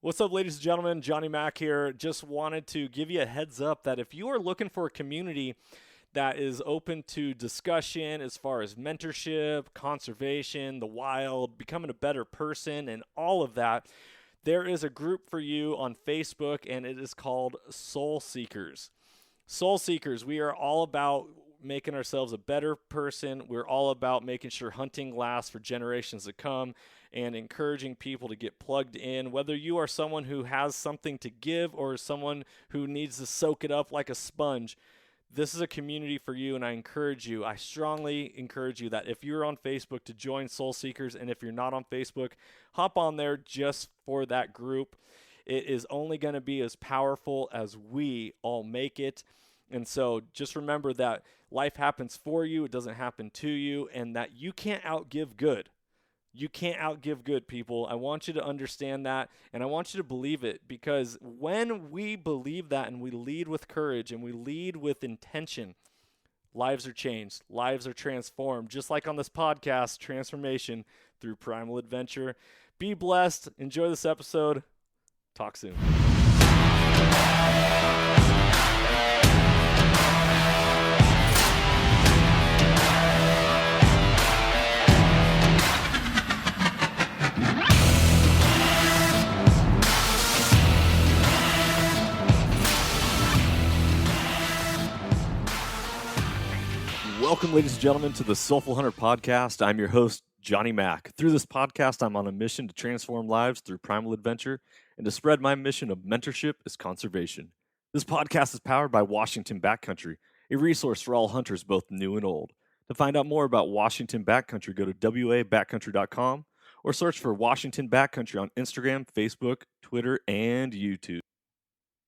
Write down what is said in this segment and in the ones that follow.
What's up, ladies and gentlemen? Johnny Mack here. Just wanted to give you a heads up that if you are looking for a community that is open to discussion as far as mentorship, conservation, the wild, becoming a better person, and all of that, there is a group for you on Facebook, and it is called Soul Seekers. Soul Seekers, we are all about making ourselves a better person. We're all about making sure hunting lasts for generations to come and encouraging people to get plugged in. Whether you are someone who has something to give or someone who needs to soak it up like a sponge, this is a community for you, and I strongly encourage you that if you're on Facebook to join Soul Seekers, and if you're not on Facebook, hop on there just for that group. It is only going to be as powerful as we all make it. And so just remember that life happens for you, it doesn't happen to you, and that you can't outgive good. You can't outgive good, people. I want you to understand that, and I want you to believe it, because when we believe that and we lead with courage and we lead with intention, lives are changed, lives are transformed, just like on this podcast, transformation through primal adventure. Be blessed. Enjoy this episode. Talk soon. Welcome, ladies and gentlemen, to the Soulful Hunter Podcast. I'm your host, Johnny Mack. Through this podcast, I'm on a mission to transform lives through primal adventure and to spread my mission of mentorship as conservation. This podcast is powered by Washington Backcountry, a resource for all hunters, both new and old. To find out more about Washington Backcountry, go to wabackcountry.com or search for Washington Backcountry on Instagram, Facebook, Twitter, and YouTube.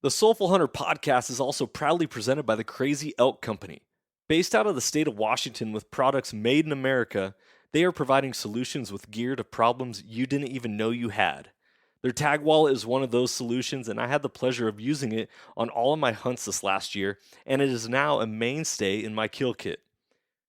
The Soulful Hunter Podcast is also proudly presented by the Crazy Elk Company. Based out of the state of Washington with products made in America, they are providing solutions with gear to problems you didn't even know you had. Their tag wallet is one of those solutions, and I had the pleasure of using it on all of my hunts this last year, and it is now a mainstay in my kill kit.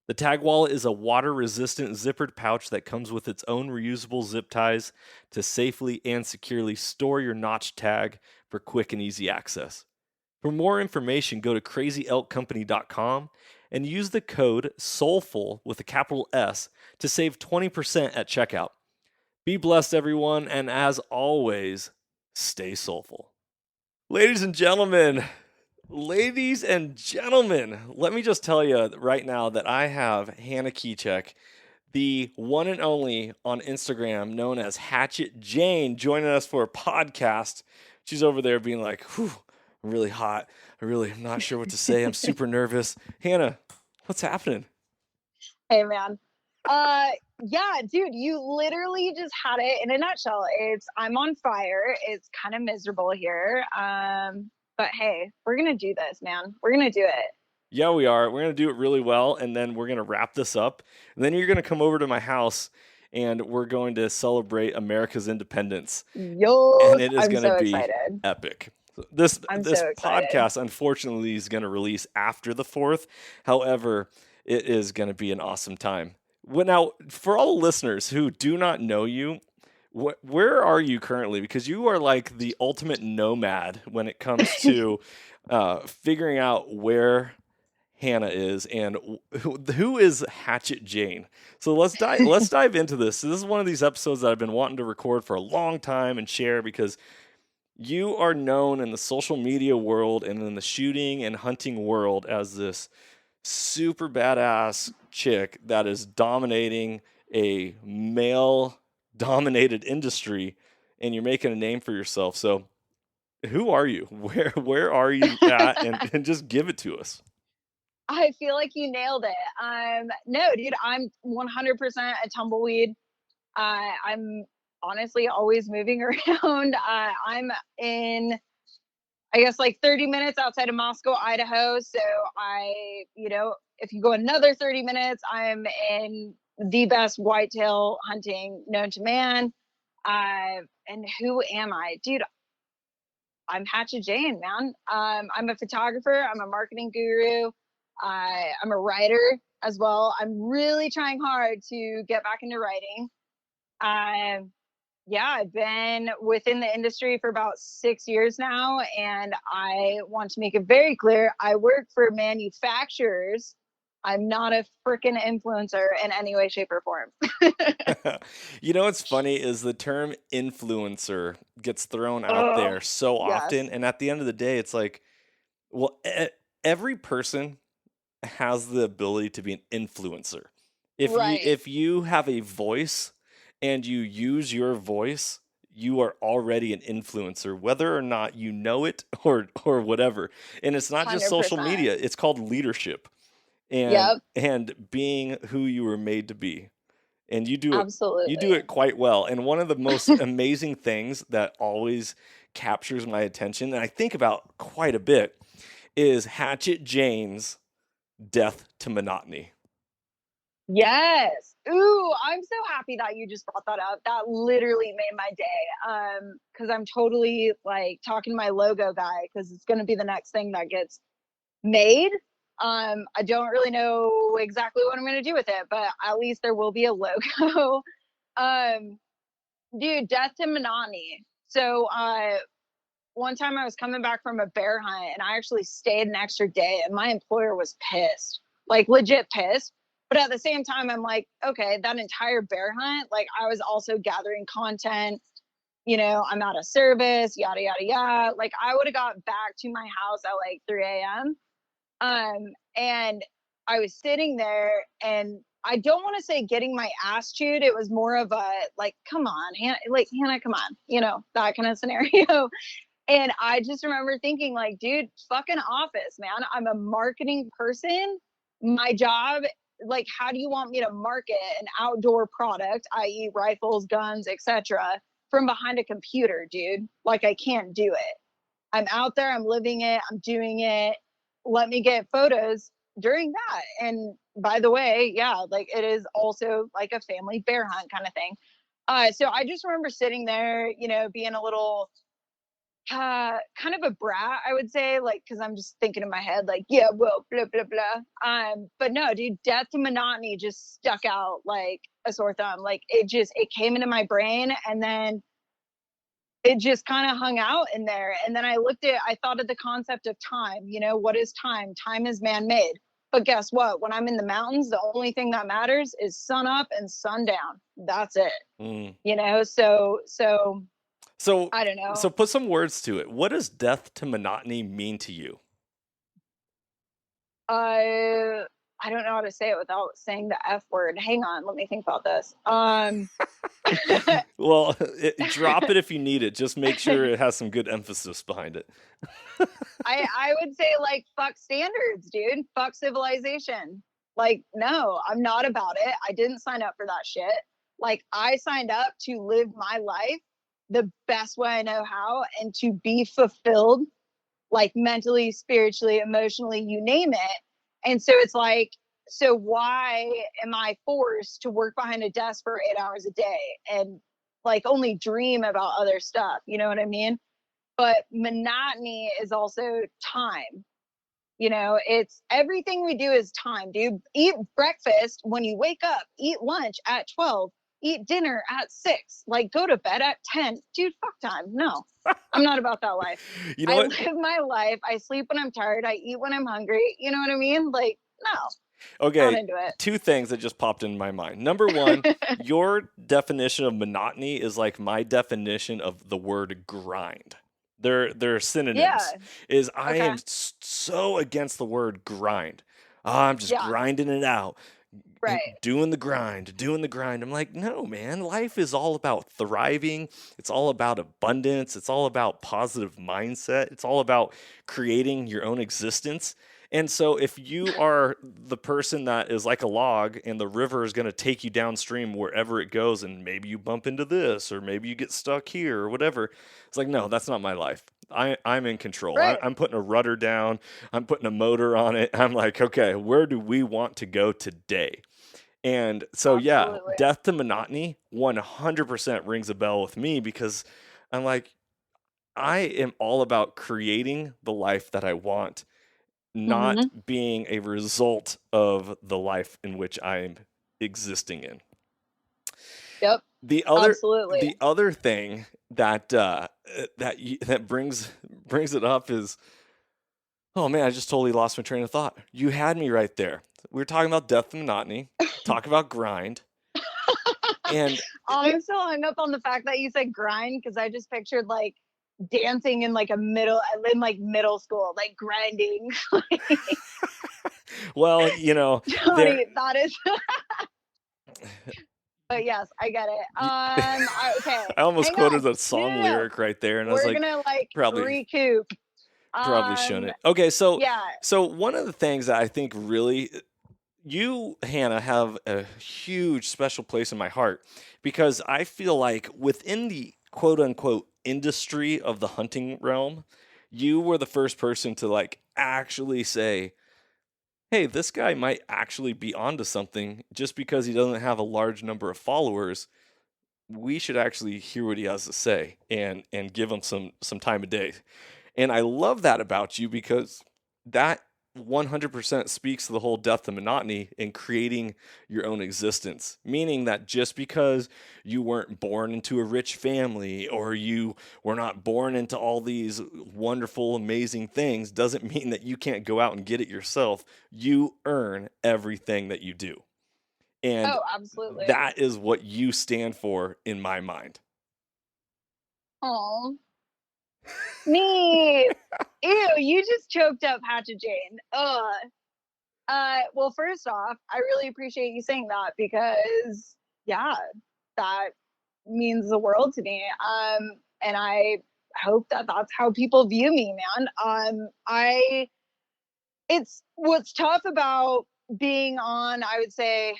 The tag wallet is a water-resistant zippered pouch that comes with its own reusable zip ties to safely and securely store your notch tag for quick and easy access. For more information, go to crazyelkcompany.com and use the code SOULFUL with a capital S to save 20% at checkout. Be blessed, everyone, and as always, stay soulful. Ladies and gentlemen, let me just tell you right now that I have Hannah Kycek, the one and only on Instagram known as Hatchet Jane, joining us for a podcast. She's over there being like, whew, I'm really hot. I'm not sure what to say. I'm super nervous. Hannah, what's happening? Hey, man. Yeah, dude, you literally just had it in a nutshell. I'm on fire. It's kind of miserable here. But hey, we're gonna do this, man. We're gonna do it. Yeah, we are. We're going to do it really well, and then we're going to wrap this up. And then you're going to come over to my house, and we're going to celebrate America's independence. Yo, And it is I'm going so to be excited. epic. This I'm so excited. podcast, unfortunately, is going to release after the 4th. However, it is going to be an awesome time. Well, now, for all the listeners who do not know you, where are you currently? Because you are like the ultimate nomad when it comes to figuring out where Hannah is and who is Hatchet Jane. So let's dive into this. So this is one of these episodes that I've been wanting to record for a long time and share, because you are known in the social media world and in the shooting and hunting world as this super badass chick that is dominating a male dominated industry, and you're making a name for yourself. So who are you? Where are you at? And just give it to us. I feel like you nailed it. No, dude, I'm 100% a tumbleweed. I'm honestly always moving around. I'm in, I guess, like 30 minutes outside of Moscow, Idaho. So if you go another 30 minutes, I'm in the best whitetail hunting known to man. And who am I? Dude, I'm Hatchet Jane, man. I'm a photographer. I'm a marketing guru. I'm a writer as well. I'm really trying hard to get back into writing. Yeah, I've been within the industry for about 6 years now, and I want to make it very clear I work for manufacturers. I'm not a freaking influencer in any way, shape, or form. You know what's funny is the term influencer gets thrown out Oh, there so often, yes. and at the end of the day, it's like, well, every person has the ability to be an influencer. Right. If you have a voice and you use your voice, you are already an influencer, whether or not you know it or whatever. And it's not just social 100%. media; it's called leadership Yep. and being who you were made to be. And you do Absolutely. it quite well. And one of the most amazing things that always captures my attention, and I think about quite a bit, is Hatchet Jane's Death to Monotony. Yes. Ooh, I'm so happy that you just brought that up. That literally made my day. Because I'm totally like talking to my logo guy because it's gonna be the next thing that gets made. I don't really know exactly what I'm gonna do with it, but at least there will be a logo. um, Dude, death to monotony. So one time I was coming back from a bear hunt and I actually stayed an extra day and my employer was pissed, like legit pissed. But at the same time, I'm like, okay, that entire bear hunt, like I was also gathering content, I'm out of service, yada, yada, yada. Like I would have got back to my house at like 3 a.m. And I was sitting there and I don't want to say getting my ass chewed. It was more of a like, come on, Hannah, like Hannah, come on, that kind of scenario. And I just remember thinking, like, dude, fucking office, man. I'm a marketing person. My job, like, how do you want me to market an outdoor product, i.e., rifles, guns, etc., from behind a computer, dude? Like, I can't do it. I'm out there, I'm living it, I'm doing it. Let me get photos during that. And by the way, yeah, like it is also like a family bear hunt kind of thing. So I just remember sitting there, being a little kind of a brat, I would say, like, because I'm just thinking in my head, like, yeah, well, blah blah blah. But no, dude, death to monotony just stuck out like a sore thumb. Like it came into my brain, and then it just kind of hung out in there. And then I thought of the concept of time. What is time? Time is man-made. But guess what? When I'm in the mountains, the only thing that matters is sun up and sun down. That's it. Mm. So So I don't so know. put some words to it. What does death to monotony mean to you? Uh, I don't know how to say it without saying the F word. Hang on, let me think about this. Well, drop it if you need it. Just make sure it has some good emphasis behind it. I would say like fuck standards, dude. Fuck civilization. Like, no, I'm not about it. I didn't sign up for that shit. Like, I signed up to live my life the best way I know how and to be fulfilled, like mentally, spiritually, emotionally, you name it. And so it's like, so why am I forced to work behind a desk for 8 hours a day and like only dream about other stuff? You know what I mean? But monotony is also time. It's everything we do is time, dude. Eat breakfast when you wake up, eat lunch at 12, eat dinner at 6, like go to bed at 10. Dude, fuck time. No, I'm not about that life. You know I what? live my life. I sleep when I'm tired. I eat when I'm hungry. You know what I mean? Like, no, not Okay, into two things that just popped in my mind. Number one, it. your definition of monotony is like my definition of the word grind. They're synonyms. Yeah. Is I Okay. am so against the word grind. Ah, I'm just Yeah. grinding it out, Right. doing the grind, doing the grind. I'm like, no, man. Life is all about thriving. It's all about abundance. It's all about positive mindset. It's all about creating your own existence. And so, if you are the person that is like a log and the river is going to take you downstream wherever it goes, and maybe you bump into this, or maybe you get stuck here, or whatever, it's like, no, that's not my life. I'm in control. Right. I'm putting a rudder down, I'm putting a motor on it. I'm like, okay, where do we want to go today? And so, yeah, Absolutely. death to monotony 100% rings a bell with me because I'm like, I am all about creating the life that I want, not Hmm. being a result of the life in which I'm existing in. Yep. the other Absolutely. the other thing that that brings it up is, oh man, I just totally lost my train of thought. You had me right there. We were talking about death and monotony, talk about grind, and I'm still hung up on the fact that you said grind because I just pictured like dancing in like middle school, like grinding. well, there. Johnny, that is. But yes, I get it. Okay, I almost hang quoted on. a No, song no, no. lyric right there, and I was We're like, gonna like probably recoup. probably Um, shouldn't. Okay, so yeah. so one of the things that I think really you, Hannah, have a huge special place in my heart because I feel like within the quote unquote industry of the hunting realm, you were the first person to like actually say, hey, this guy might actually be onto something just because he doesn't have a large number of followers. We should actually hear what he has to say and give him some time of day. And I love that about you because that 100% speaks to the whole death and monotony and creating your own existence. Meaning that just because you weren't born into a rich family or you were not born into all these wonderful, amazing things doesn't mean that you can't go out and get it yourself. You earn everything that you do. And Oh, absolutely. that is what you stand for in my mind. Oh, me. Ew, you just choked up Hatchet Jane. Ugh. Well, first off, I really appreciate you saying that because, yeah, that means the world to me. And I hope that that's how people view me, man. It's what's tough about being on, I would say,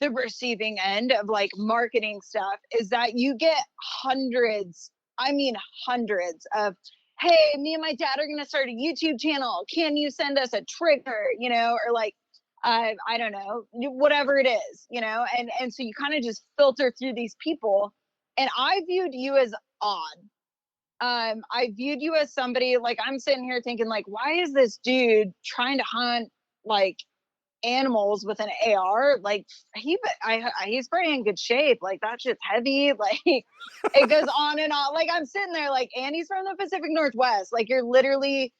the receiving end of like marketing stuff is that you get hundreds, I mean, hundreds of, hey, me and my dad are going to start a YouTube channel. Can you send us a trigger, or like, I don't know, whatever it is, and so you kind of just filter through these people. And I viewed you as odd. I viewed you as somebody like I'm sitting here thinking like, why is this dude trying to hunt like animals with an AR? Like he's pretty in good shape. Like that shit's heavy. Like it goes on and on. Like I'm sitting there like, and he's from the Pacific Northwest. Like you're literally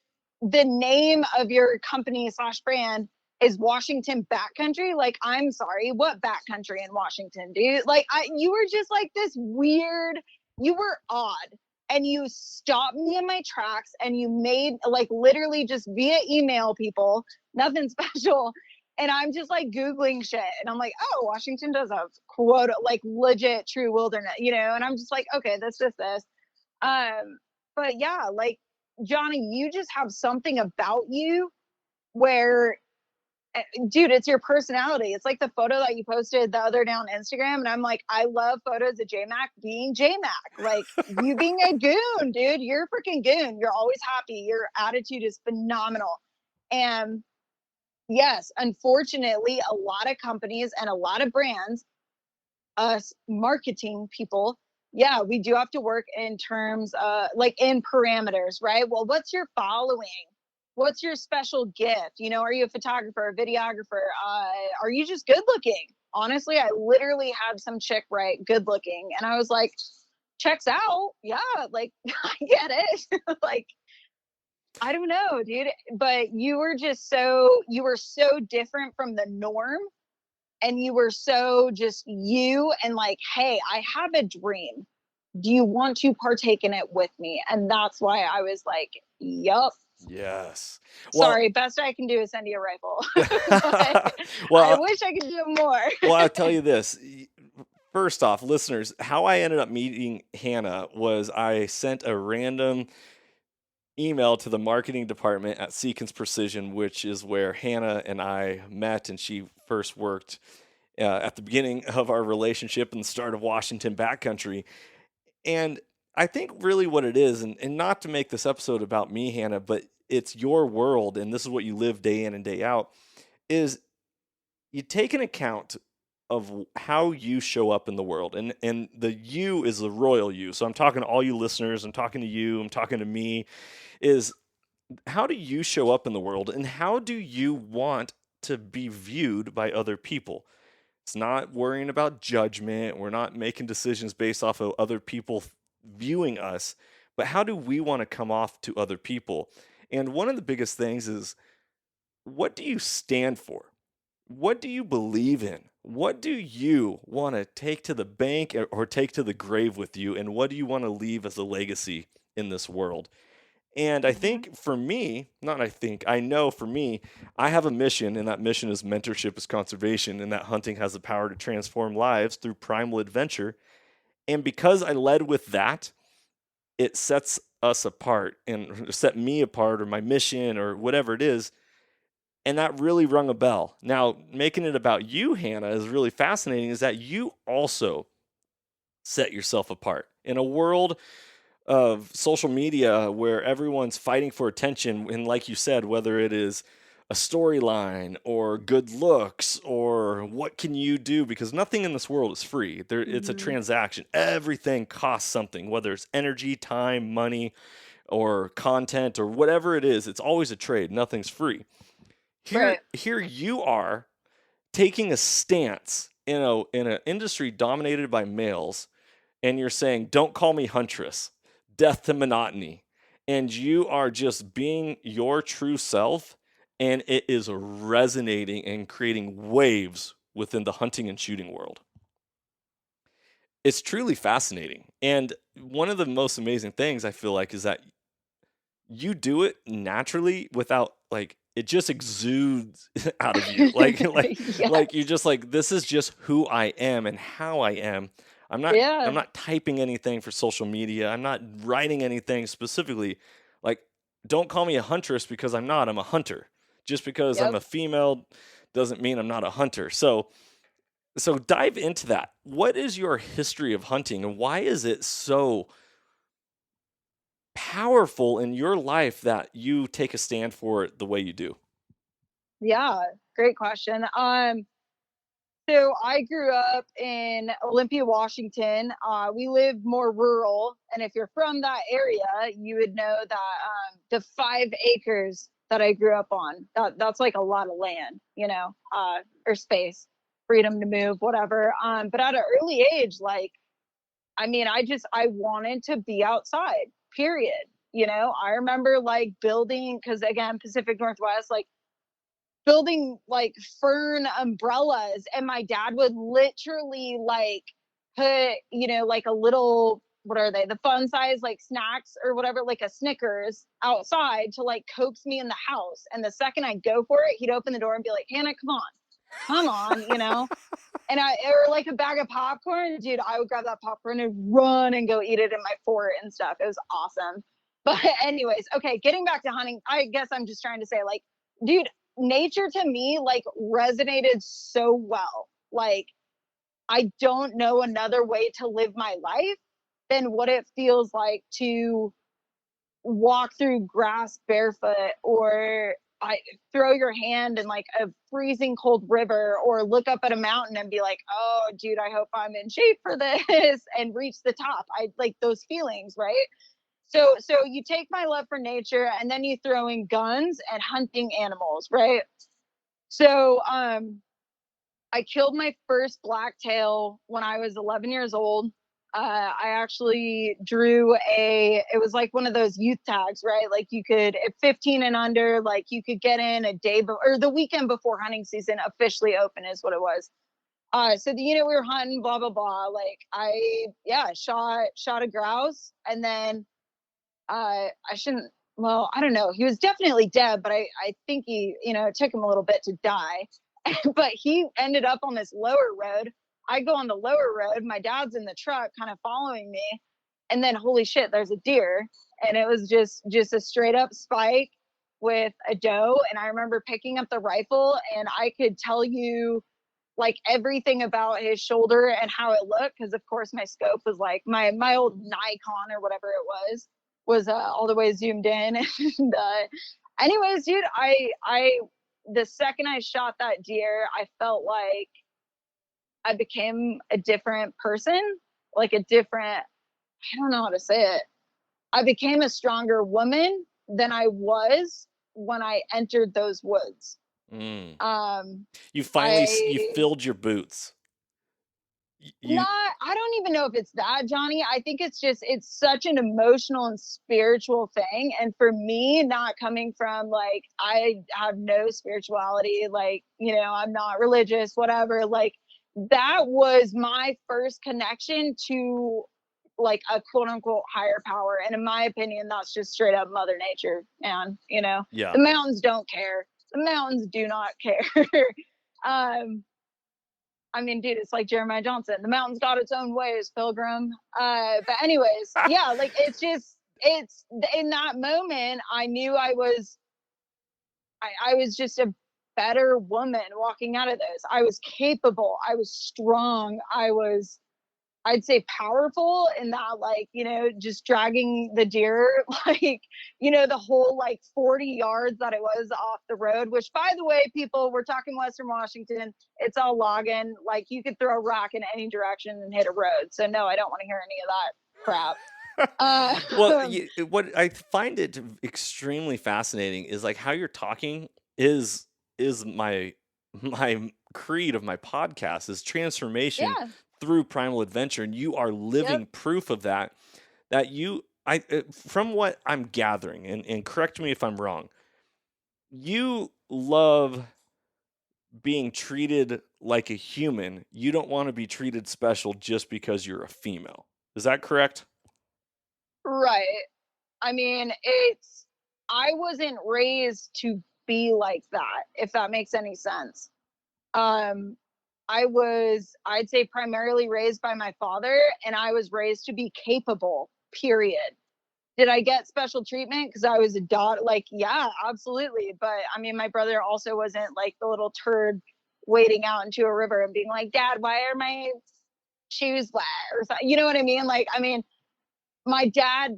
the name of your company / brand is Washington Backcountry. Like I'm sorry, what backcountry in Washington, dude? Like you were just like this weird. You were odd and you stopped me in my tracks and you made like literally just via email people, nothing special. And I'm just like Googling shit. And I'm like, oh, Washington does have quote like legit true wilderness, and I'm just like, okay, this. But yeah, like Johnny, you just have something about you where dude, it's your personality. It's like the photo that you posted the other day on Instagram. And I'm like, I love photos of J-Mac being J-Mac. Like you being a goon, dude. You're a freaking goon. You're always happy. Your attitude is phenomenal. And yes, unfortunately, a lot of companies and a lot of brands, us marketing people, yeah, we do have to work in terms like in parameters, right? Well, what's your following? What's your special gift? Are you a photographer, a videographer? Are you just good looking? Honestly, I literally had some chick write good looking and I was like, checks out. Yeah, like I get it. Like I don't know, dude, but you were so different from the norm and you were so just you and like, hey, I have a dream. Do you want to partake in it with me? And that's why I was like, yup. Yes. Well, Sorry, best I can do is send you a rifle. But I well, wish I could do more. well, I'll tell you this. First off, listeners, how I ended up meeting Hannah was I sent a random email to the marketing department at Seekins Precision, which is where Hannah and I met, and she first worked at the beginning of our relationship and the start of Washington Backcountry. And I think really what it is, and not to make this episode about me, Hannah, but it's your world, and this is what you live day in and day out, is you take an account of how you show up in the world. And the you is the royal you. So I'm talking to all you listeners, I'm talking to you, I'm talking to me, is how do you show up in the world and how do you want to be viewed by other people? It's not worrying about judgment. We're not making decisions based off of other people viewing us, but how do we want to come off to other people? And one of the biggest things is, what do you stand for? What do you believe in? What do you want to take to the bank or take to the grave with you? And what do you want to leave as a legacy in this world? And I Mhm. think for me, not I think, I know for me, I have a mission, and that mission is mentorship is conservation, and that hunting has the power to transform lives through primal adventure. And because I led with that, it sets us apart and set me apart, or my mission, or whatever it is. And that really rung a bell. Now, making it about you, Hannah, is really fascinating, is that you also set yourself apart in a world of social media where everyone's fighting for attention. And like you said, whether it is a storyline or good looks or what can you do, because nothing in this world is free. It's a Mhm. transaction. Everything costs something, whether it's energy, time, money, or content, or whatever it is. It's always a trade. Nothing's free. Here, Right. here you are taking a stance in an industry dominated by males, and you're saying, "Don't call me huntress, death to monotony," and you are just being your true self, and it is resonating and creating waves within the hunting and shooting world. It's truly fascinating, and one of the most amazing things I feel like is that you do it naturally without, like, it just exudes out of you. Like Yes. you're just like, this is just who I am and how I am. I'm Yeah. not typing anything for social media. I'm not writing anything specifically. Like, don't call me a huntress, because I'm not. I'm a hunter. Just because I'm Yep. a female doesn't mean I'm not a hunter. So dive into that. What is your history of hunting, and why is it so powerful in your life that you take a stand for it the way you do? Yeah. Great question. So I grew up in Olympia, Washington. We live more rural, and if you're from that area, you would know that the 5 acres that I grew up on, that's like a lot of land, or space, freedom to move, whatever. But at an early age, like, I mean, I wanted to be outside. Period. I remember like building, because again, Pacific Northwest, like building like fern umbrellas, and my dad would literally like put, like a little, what are they, the fun size like snacks or whatever, like a Snickers outside to like coax me in the house, and the second I go for it, he'd open the door and be like, Hannah, come on, and I, or like a bag of popcorn, dude, I would grab that popcorn and run and go eat it in my fort and stuff. It was awesome. But anyways, okay, getting back to hunting, I guess I'm just trying to say, like, dude, nature to me like resonated so well. Like, I don't know another way to live my life than what it feels like to walk through grass barefoot, or I throw your hand in like a freezing cold river, or look up at a mountain and be like, "Oh, dude, I hope I'm in shape for this," and reach the top. I like those feelings, right? So you take my love for nature and then you throw in guns and hunting animals, right? So I killed my first blacktail when I was 11 years old. I actually drew it was like one of those youth tags, right? Like you could, at 15 and under, like you could get in a day or the weekend before hunting season officially open is what it was. So we were hunting, blah, blah, blah. Like yeah, shot a grouse, and then I shouldn't, well, I don't know. He was definitely dead, but I think it took him a little bit to die. But he ended up on this lower road. I go on the lower road. My dad's in the truck, kind of following me, and then holy shit, there's a deer, and it was just a straight up spike with a doe. And I remember picking up the rifle, and I could tell you like everything about his shoulder and how it looked, because of course my scope was like my old Nikon or whatever it was all the way zoomed in. And anyways, dude, I the second I shot that deer, I felt like I became a different person, like a different, I don't know how to say it. I became a stronger woman than I was when I entered those woods. Mm. Um, You finally you I filled your boots. you I don't even know if it's that, Johnny. I think it's such an emotional and spiritual thing. And for me, not coming from like, I have no spirituality, like, I'm not religious, whatever. Like, that was my first connection to like a quote unquote higher power. And in my opinion, that's just straight up Mother Nature, man. yeah. The mountains don't care. The mountains do not care. um, I mean, dude, it's like Jeremiah Johnson. The mountain's got its own ways, Pilgrim. But anyways, yeah, like it's in that moment, I knew I was just a better woman walking out of this. I was capable. I was strong. I'd say powerful in that, like, just dragging the deer, like, the whole like 40 yards that it was off the road, which by the way, people, we're talking Western Washington, it's all logging. Like you could throw a rock in any direction and hit a road. So no, I don't want to hear any of that crap. Well, what I find it extremely fascinating is like how you're talking is my creed of my podcast is transformation Yeah. through primal adventure, and you are living Yep. proof of that. That from what I'm gathering, and correct me if I'm wrong, you love being treated like a human. You don't want to be treated special just because you're a female. Is that correct? Right. I mean, I wasn't raised to be like that, if that makes any sense. Um, I'd say, primarily raised by my father, and I was raised to be capable, period. Did I get special treatment because I was a daughter? Like, yeah, absolutely. But I mean, my brother also wasn't like the little turd wading out into a river and being like, Dad, why are my shoes wet? Or something. You know what I mean? Like, I mean, my dad,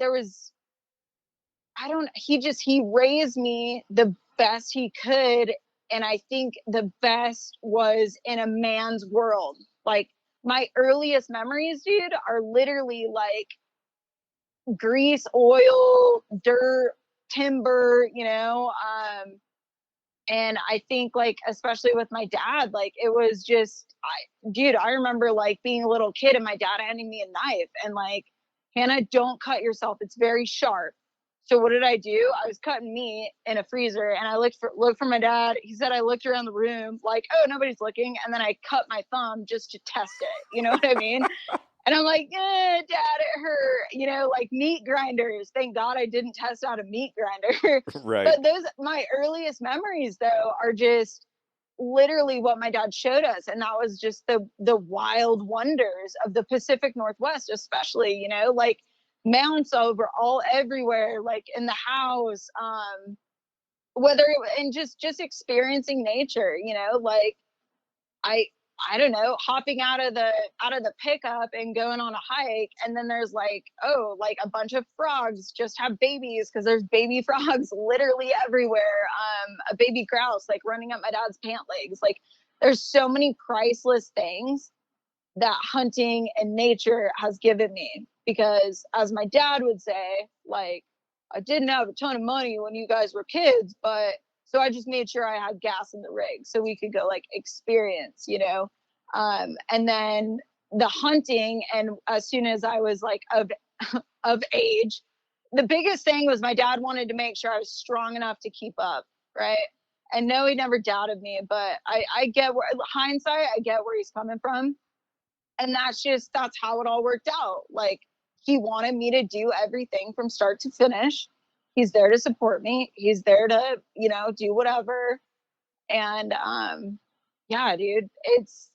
he raised me the best he could. And I think the best was in a man's world. Like, my earliest memories, dude, are literally like grease, oil, dirt, timber, and I think, like, especially with my dad, like, it was just, I remember like being a little kid and my dad handing me a knife and like, Hannah, don't cut yourself. It's very sharp. So what did I do? I was cutting meat in a freezer and I looked for my dad. He said I looked around the room like, oh, nobody's looking. And then I cut my thumb just to test it. You know what I mean? And I'm like, Dad, it hurt. Like meat grinders. Thank God I didn't test out a meat grinder. Right. But my earliest memories, though, are just literally what my dad showed us. And that was just the wild wonders of the Pacific Northwest, especially, like mounts everywhere, like in the house, and just experiencing nature, like I I don't know, hopping out of the pickup and going on a hike, and then there's like, oh, like a bunch of frogs just have babies because there's baby frogs literally everywhere. A baby grouse like running up my dad's pant legs. Like there's so many priceless things that hunting and nature has given me, because as my dad would say, like, I didn't have a ton of money when you guys were kids, but so I just made sure I had gas in the rig so we could go like experience, and then the hunting. And as soon as I was like of age, the biggest thing was my dad wanted to make sure I was strong enough to keep up, right? And no, he never doubted me, but I get where, hindsight, I get where he's coming from. And that's how it all worked out. Like, he wanted me to do everything from start to finish. He's there to support me. He's there to, do whatever. And yeah, dude, it's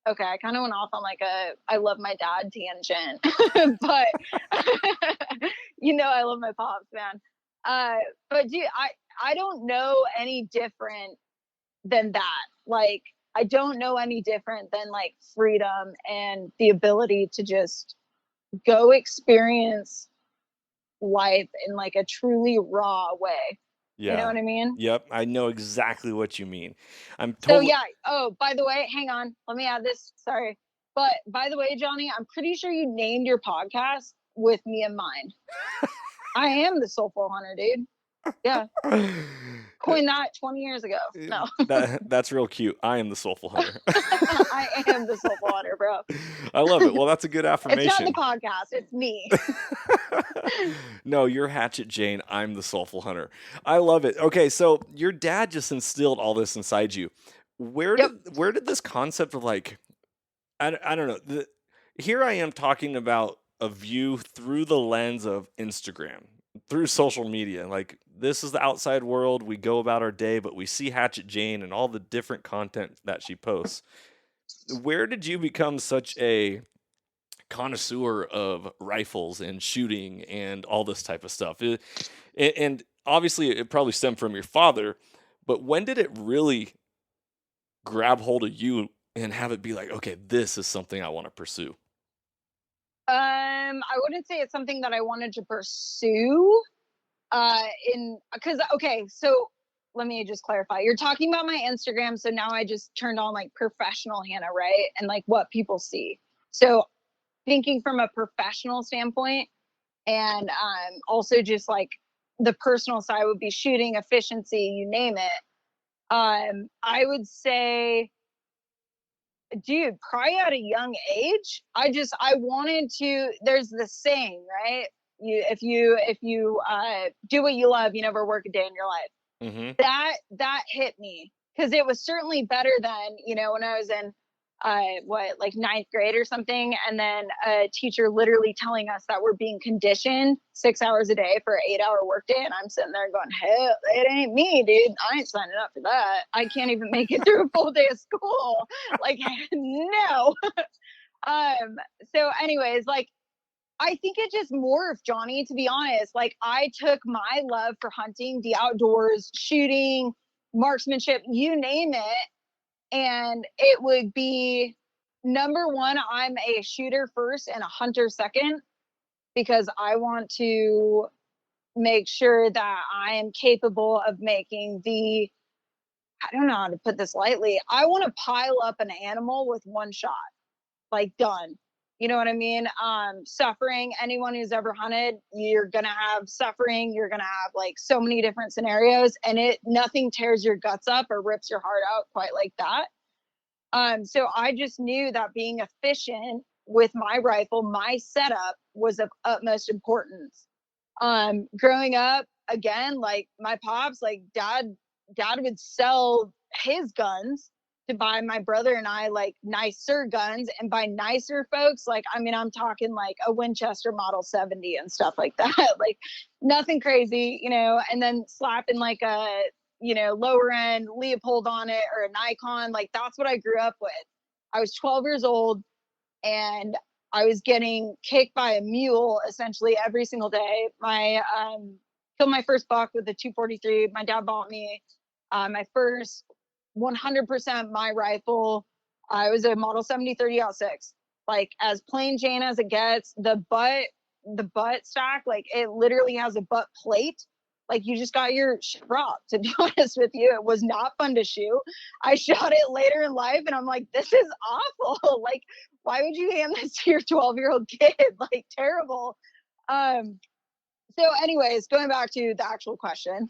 okay. I kind of went off on like I love my dad tangent, but I love my pops, man. But dude, I don't know any different than that. Like, I don't know any different than like freedom and the ability to just go experience life in like a truly raw way. You know Yeah. what I mean? Yep. I know exactly what you mean. I'm So totally. yeah. Oh, by the way, hang on. Let me add this. Sorry. But by the way, Johnny, I'm pretty sure you named your podcast with me in mind. I am the soulful hunter, dude. Yeah. Coined that 20 years ago. No. That's real cute. I am the soulful hunter. I am the soulful hunter, bro. I love it. Well, that's a good affirmation. It's not the podcast. It's me. No, you're Hatchet Jane. I'm the soulful hunter. I love it. Okay, so your dad just instilled all this inside you. Where did this concept of like, I don't know. Here I am talking about a view through the lens of Instagram, through social media. Like, this is the outside world. We go about our day, but we see Hatchet Jane and all the different content that she posts. Where did you become such a connoisseur of rifles and shooting and all this type of stuff? And obviously, it probably stemmed from your father, but when did it really grab hold of you and have it be like, okay, this is something I want to pursue? I wouldn't say it's something that I wanted to pursue. So let me just clarify. You're talking about my Instagram, so now I just turned on like professional Hannah, right? And like what people see. So thinking from a professional standpoint, and also just like the personal side would be shooting, efficiency, you name it. I would say, dude, probably at a young age, I wanted to. There's this saying, right? If you do what you love, you never work a day in your life. Mm-hmm. That hit me, because it was certainly better than, when I was in like ninth grade or something, and then a teacher literally telling us that we're being conditioned 6 hours a day for an 8-hour workday, and I'm sitting there going, hell, it ain't me, dude. I ain't signing up for that. I can't even make it through a full day of school. Like, no. So anyways, like, I think it just morphed, Johnny, to be honest. Like, I took my love for hunting, the outdoors, shooting, marksmanship, you name it, and it would be, number one, I'm a shooter first and a hunter second, because I want to make sure that I am capable of making I don't know how to put this lightly. I want to pile up an animal with one shot, like, done. You know what I mean? Suffering, anyone who's ever hunted, you're going to have suffering. You're going to have like so many different scenarios, and nothing tears your guts up or rips your heart out quite like that. So I just knew that being efficient with my rifle, my setup, was of utmost importance. Growing up, again, like my pops, like dad would sell his guns to buy my brother and I like nicer guns. And by nicer, folks, like, I mean, I'm talking like a Winchester Model 70 and stuff like that. Like, nothing crazy, and then slapping like a, lower end Leopold on it, or a Nikon. Like, that's what I grew up with. I was 12 years old, and I was getting kicked by a mule essentially every single day. Killed my first buck with a 243. My dad bought me my first 100% my rifle. I was a Model 70 30-06. Like, as plain Jane as it gets. The butt stack, like, it literally has a butt plate. Like, you just got your shit robbed, to be honest with you. It was not fun to shoot. I shot it later in life, and I'm like, this is awful. Like, why would you hand this to your 12-year-old kid? Like, terrible. So anyways, going back to the actual question,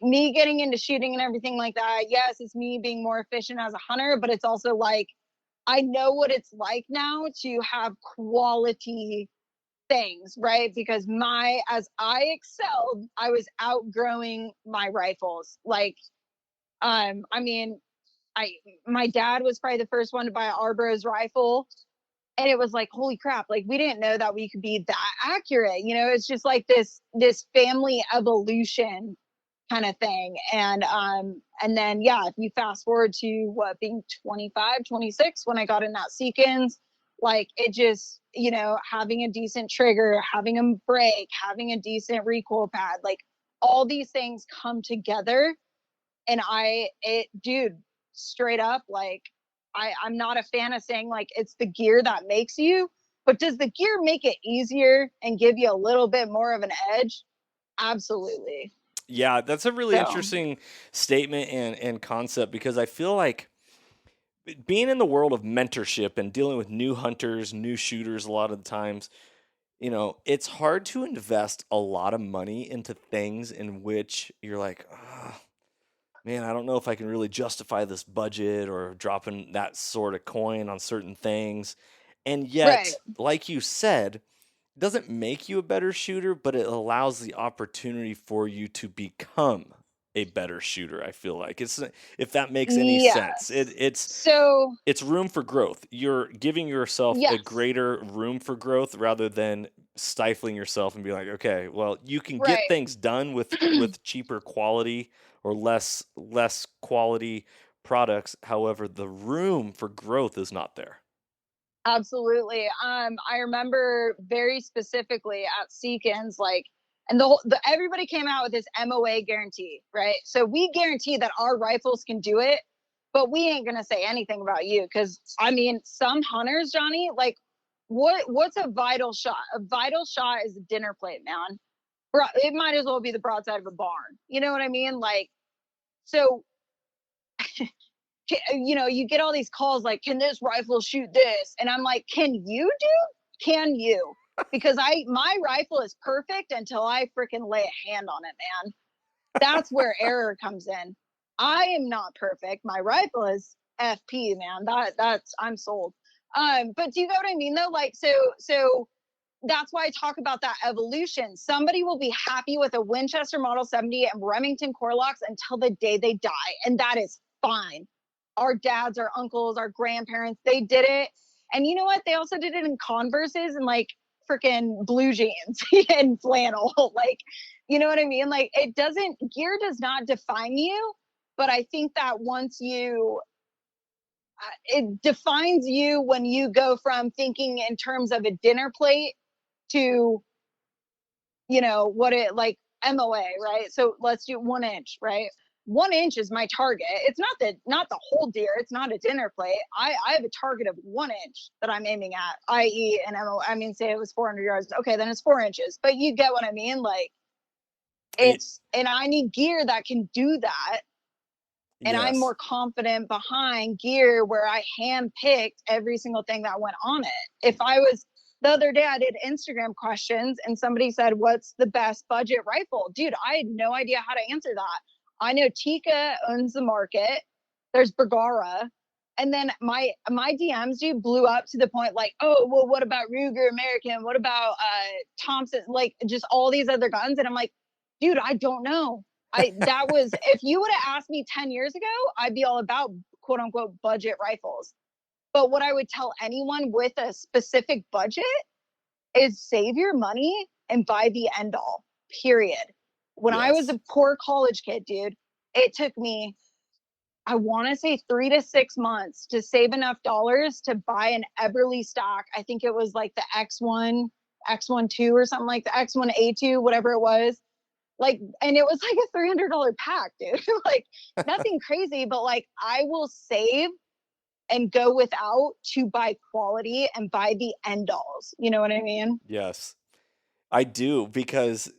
me getting into shooting and everything like that, yes, it's me being more efficient as a hunter, but it's also like, I know what it's like now to have quality things, right? Because as I excelled, I was outgrowing my rifles. Like, I mean, my dad was probably the first one to buy an Arbros rifle. And it was like, holy crap, like, we didn't know that we could be that accurate. It's just like this family evolution kind of thing. And then, yeah, if you fast forward to being 25, 26, when I got in that Seekins, like, it just, having a decent trigger, having a brake, having a decent recoil pad, like, all these things come together. And dude, straight up, like, I'm not a fan of saying like it's the gear that makes you, but does the gear make it easier and give you a little bit more of an edge? Absolutely. Yeah, that's a really interesting statement and concept, because I feel like being in the world of mentorship and dealing with new hunters, new shooters, a lot of the times, it's hard to invest a lot of money into things in which you're like, "Ah, man, I don't know if I can really justify this budget or dropping that sort of coin on certain things." And Right. yet, like you said, it doesn't make you a better shooter, but it allows the opportunity for you to become a better shooter. I feel like it's if that makes any sense. Yes. So, It's room for growth. You're giving yourself a yes. greater room for growth rather than stifling yourself and be like, okay, well, you can get Right. things done with cheaper quality or less quality products. However, the room for growth is not there. Absolutely. I remember very specifically at Seekins, like, and everybody came out with this MOA guarantee, right? So we guarantee that our rifles can do it, but we ain't gonna say anything about you, because I mean, some hunters, Johnny, like, what's a vital shot? A vital shot is a dinner plate, man. It might as well be the broadside of a barn. You know what I mean? Like, so you get all these calls like, can this rifle shoot this? And I'm like, can you, do? Can you? Because my rifle is perfect until I freaking lay a hand on it, man. That's where error comes in. I am not perfect. My rifle is FP, man. That's I'm sold. But do you know what I mean though? Like, so that's why I talk about that evolution. Somebody will be happy with a Winchester Model 70 and Remington core locks until the day they die, and that is fine. Our dads, our uncles, our grandparents, they did it. And you know what? They also did it in Converses and like freaking blue jeans and flannel. Like, you know what I mean? Like, gear does not define you. But I think that it defines you when you go from thinking in terms of a dinner plate to, what it like MOA, right? So let's do 1 inch, right? 1 inch is my target. It's not the whole deer. It's not a dinner plate. I have a target of 1 inch that I'm aiming at, i.e. an MOA. I mean, say it was 400 yards. Okay, then it's 4 inches. But you get what I mean? Like, It, and I need gear that can do that. And I'm yes. more confident behind gear where I handpicked every single thing that went on it. If I was The other day, I did Instagram questions and somebody said, what's the best budget rifle? Dude, I had no idea how to answer that. I know Tika owns the market. There's Bergara. And then my DMs, dude, blew up to the point like, oh, well, what about Ruger American? What about Thompson? Like, just all these other guns. And I'm like, dude, I don't know. If you would have asked me 10 years ago, I'd be all about quote unquote budget rifles. But what I would tell anyone with a specific budget is save your money and buy the end all, period. When I was Yes. a poor college kid, dude, it took me, I want to say 3 to 6 months to save enough dollars to buy an Everly stock. I think it was like the X1, X12 or something, like the X1A2, whatever it was. Like, and it was like a $300 pack, dude. Like, nothing crazy, but like, I will save and go without to buy quality and buy the end alls. You know what I mean? Yes. I do because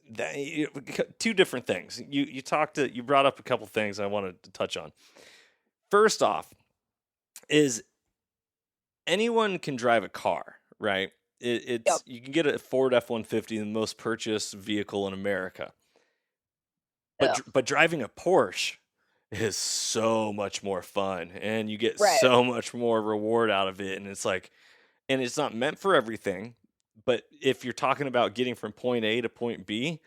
two different things. You brought up a couple things I wanted to touch on. First off, is anyone can drive a car, right? Yep. You can get a Ford F-150, the most purchased vehicle in America. Ugh. But driving a Porsche is so much more fun, and you get Right. so much more reward out of it. And it's not meant for everything. But if you're talking about getting from point A to point B,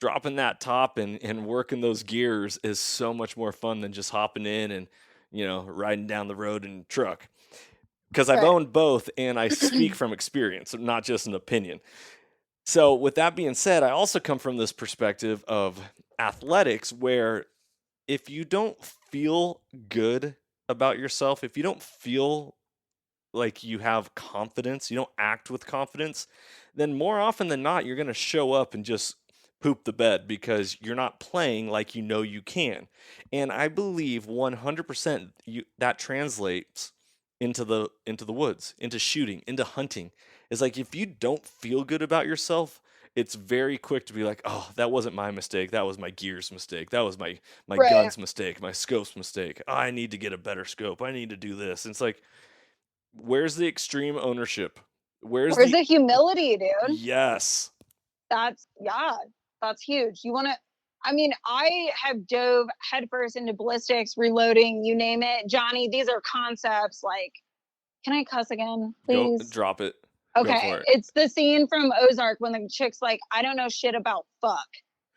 dropping that top and working those gears is so much more fun than just hopping in and riding down the road in a truck. Because I've Right. owned both, and I speak from experience, not just an opinion. So with that being said, I also come from this perspective of athletics where if you don't feel good about yourself, if you don't feel like you have confidence, you don't act with confidence, then more often than not, you're going to show up and just poop the bed because you're not playing like you can. And I believe 100% that translates into the woods, into shooting, into hunting. It's like if you don't feel good about yourself, it's very quick to be like, oh, that wasn't my mistake. That was my gear's mistake. That was my Right. gun's mistake, my scope's mistake. Oh, I need to get a better scope. I need to do this. And it's like, where's the extreme ownership Where's Where's the the humility, dude? yes. That's, yeah, that's huge. You want to, I mean, I have dove headfirst into ballistics, reloading, you name it. Johnny, these are concepts like, can I cuss again, Go please? drop it. Go Okay, for it. it's the scene from Ozark when the chick's like, I don't know shit about fuck.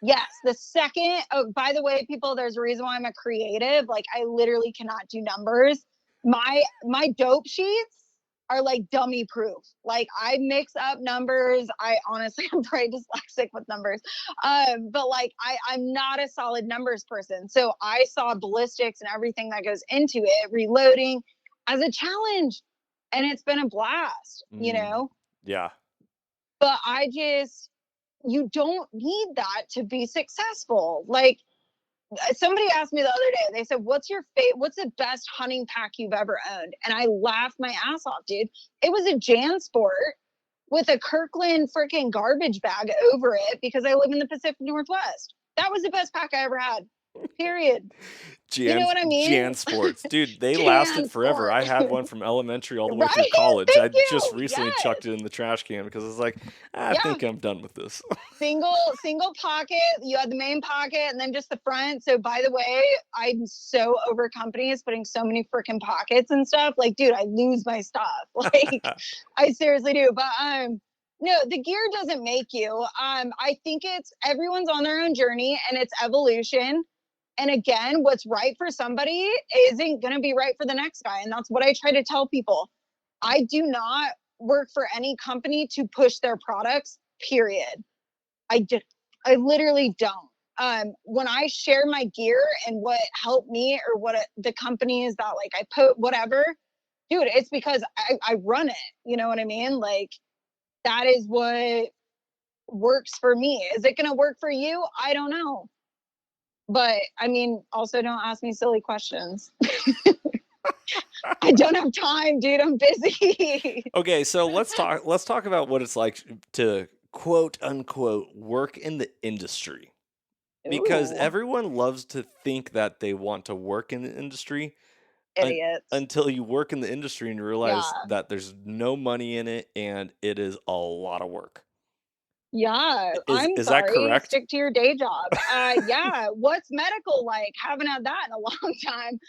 Yes, the second, oh, by the way, people, there's a reason why I'm a creative. Like, I literally cannot do numbers. My dope sheets are like dummy proof. Like, I mix up numbers. I honestly am very dyslexic with numbers. But like, I'm not a solid numbers person. So I saw ballistics and everything that goes into it, reloading, as a challenge. And it's been a blast, you know? Yeah. But you don't need that to be successful. Like, somebody asked me the other day, they said, what's the best hunting pack you've ever owned? And I laughed my ass off, dude. It was a JanSport with a Kirkland freaking garbage bag over it because I live in the Pacific Northwest. That was the best pack I ever had. Period. You know what I mean? JanSports. Dude, they lasted forever. I JanSport. had one from elementary all the way Right? through college. I Thank just you. recently Yes. chucked it in the trash can because I was like, I Yeah. think I'm done with this. Single pocket. You had the main pocket and then just the front. So by the way, I'm so over companies putting so many freaking pockets and stuff. Like, dude, I lose my stuff. Like, I seriously do. But no, the gear doesn't make you. I think it's everyone's on their own journey and it's evolution. And again, what's right for somebody isn't going to be right for the next guy. And that's what I try to tell people. I do not work for any company to push their products, period. I literally don't. When I share my gear and what helped me or what the company is that like I put whatever, dude, it's because I run it. You know what I mean? Like, that is what works for me. Is it going to work for you? I don't know. But I mean, also don't ask me silly questions. I don't have time, dude. I'm busy. Okay, so let's talk about what it's like to quote unquote work in the industry. Because Ooh, everyone loves to think that they want to work in the industry idiots. until you work in the industry and you realize Yeah. that there's no money in it and it is a lot of work. Yeah, I'm Is that sorry. correct? Stick to your day job. Yeah. What's medical like? Haven't had that in a long time.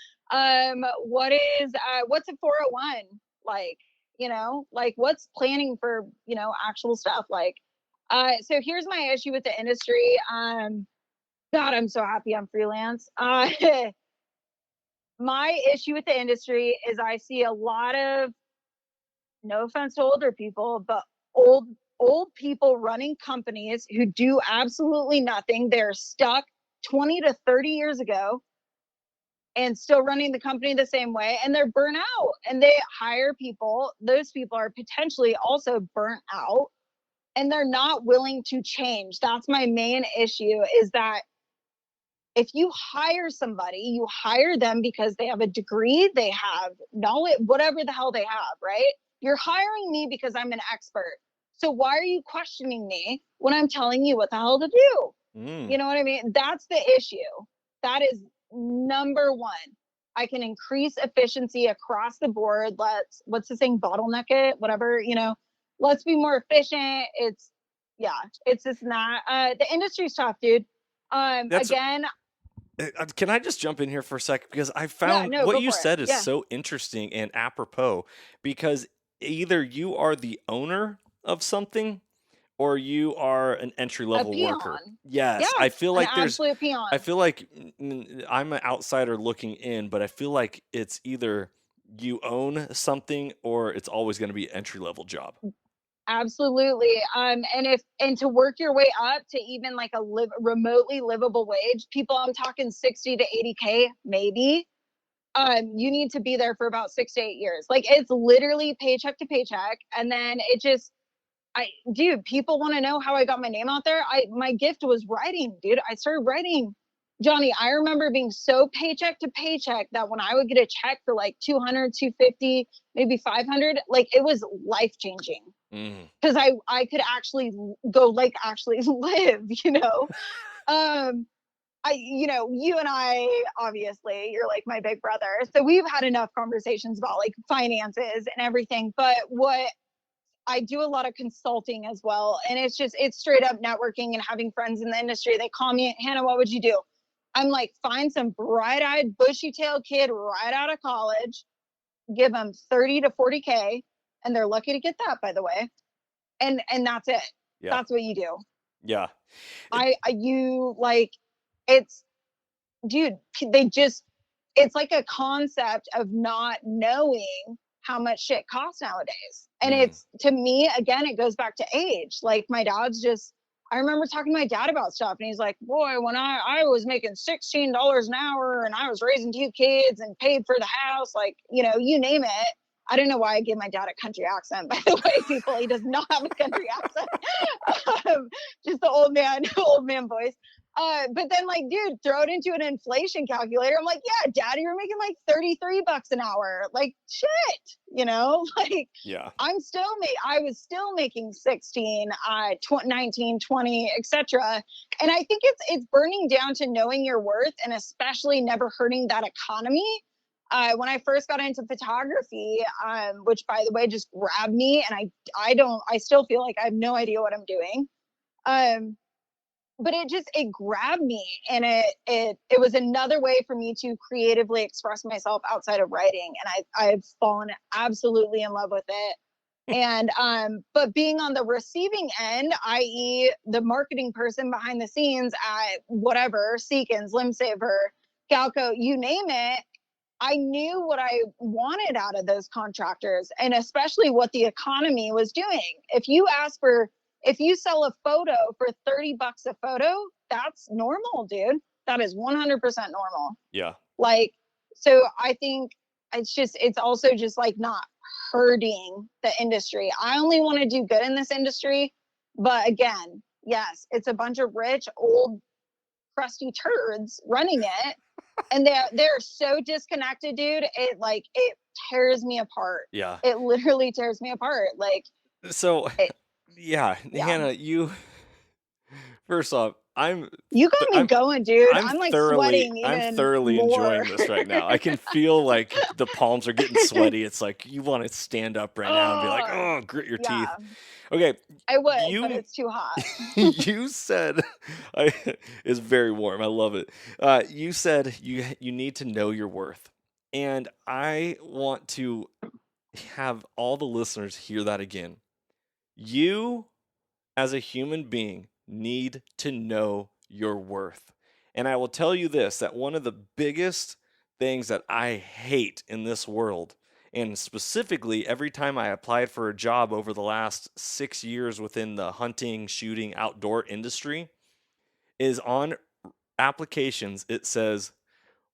What's a 401 like? You know, like what's planning for, actual stuff like? So here's my issue with the industry. God, I'm so happy I'm freelance. My issue with the industry is I see a lot of, no offense to older people, but old people running companies who do absolutely nothing. They're stuck 20 to 30 years ago and still running the company the same way, and they're burnt out, and they hire people. Those people are potentially also burnt out and they're not willing to change. That's my main issue, is that if you hire somebody, you hire them because they have a degree, they have knowledge, whatever the hell they have, right? You're hiring me because I'm an expert. So why are you questioning me when I'm telling you what the hell to do? You know what I mean? That's the issue. That is number one. I can increase efficiency across the board. What's the saying? Bottleneck it, whatever, let's be more efficient. Yeah, it's just not, the industry's tough, dude. That's Again, Can I just jump in here for a second because I yeah, found no, what go you for it. said is Yeah. so interesting and apropos because either you are the owner of something or you are an entry A level worker. peon. Yes, Yeah, I feel an like absolute peon. I'm an outsider looking in, but I feel like it's either you own something or it's always going to be an entry level job. Absolutely. And to work your way up to even like a remotely livable wage, people, I'm talking 60 to 80K, maybe. You need to be there for about 6 to 8 years. Like, it's literally paycheck to paycheck. And then dude, people want to know how I got my name out there. My gift was writing, dude. I started writing. Johnny, I remember being so paycheck to paycheck that when I would get a check for like 200, 250, maybe 500, like it was life changing. Because I could actually go like actually live, you and I, obviously, you're like my big brother. So we've had enough conversations about like finances and everything. But what I do a lot of consulting as well. And it's straight up networking and having friends in the industry. They call me, Hannah, what would you do? I'm like, find some bright-eyed, bushy-tailed kid right out of college, give them 30 to 40K, and they're lucky to get that, by the way. And that's it. Yeah. That's what you do. Yeah. It's, dude, it's like a concept of not knowing how much shit costs nowadays. And it's, to me, again, it goes back to age. Like, my dad's I remember talking to my dad about stuff, and he's like, boy, when I was making $16 an hour and I was raising 2 kids and paid for the house, like, you name it. I don't know why I gave my dad a country accent, by the way, people. He does not have a country accent. Just the old man voice. But then, like, dude, throw it into an inflation calculator. I'm like, yeah, daddy, you're making like $33 an hour. Like, shit, like, yeah. I was still making 16, 19, 20, etc. And I think it's burning down to knowing your worth, and especially never hurting that economy. When I first got into photography, which, by the way, just grabbed me, and I still feel like I have no idea what I'm doing. But it grabbed me, and it was another way for me to creatively express myself outside of writing. And I've fallen absolutely in love with it. And, but being on the receiving end, i.e. the marketing person behind the scenes at whatever, Seekins, Limsaver, Galco, you name it, I knew what I wanted out of those contractors, and especially what the economy was doing. If you sell a photo for $30 a photo, that's normal, dude. That is 100% normal. Yeah. Like, so I think it's also just like not hurting the industry. I only want to do good in this industry. But again, yes, it's a bunch of rich, old, crusty turds running it. And they're so disconnected, dude. It tears me apart. Yeah. It literally tears me apart. Like, so yeah, Hannah, first off, you got me going, dude. I'm like sweating even I'm thoroughly more. enjoying this right now. I can feel like the palms are getting sweaty. It's like you want to stand up right now and be like, oh, grit your teeth. Okay. I would, but it's too hot. You said, it's very warm. I love it. You said you need to know your worth. And I want to have all the listeners hear that again. You, as a human being, need to know your worth. And I will tell you this, that one of the biggest things that I hate in this world, and specifically every time I applied for a job over the last 6 years within the hunting, shooting, outdoor industry, is on applications it says,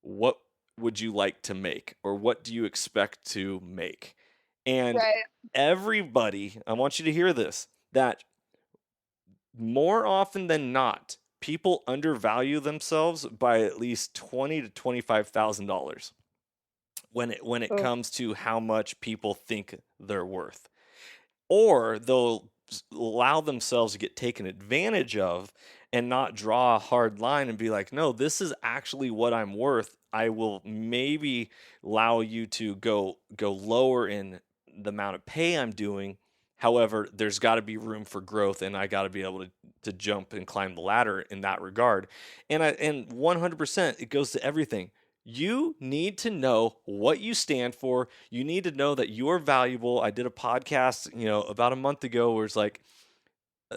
what would you like to make? Or what do you expect to make? And everybody, I want you to hear this, that more often than not, people undervalue themselves by at least $20,000 to $25,000 when it comes to how much people think they're worth. Or they'll allow themselves to get taken advantage of and not draw a hard line and be like, no, this is actually what I'm worth. I will maybe allow you to go lower in the amount of pay I'm doing. However, there's got to be room for growth, and I got to be able to jump and climb the ladder in that regard. And 100%, it goes to everything. You need to know what you stand for. You need to know that you are valuable. I did a podcast, about a month ago where it's like,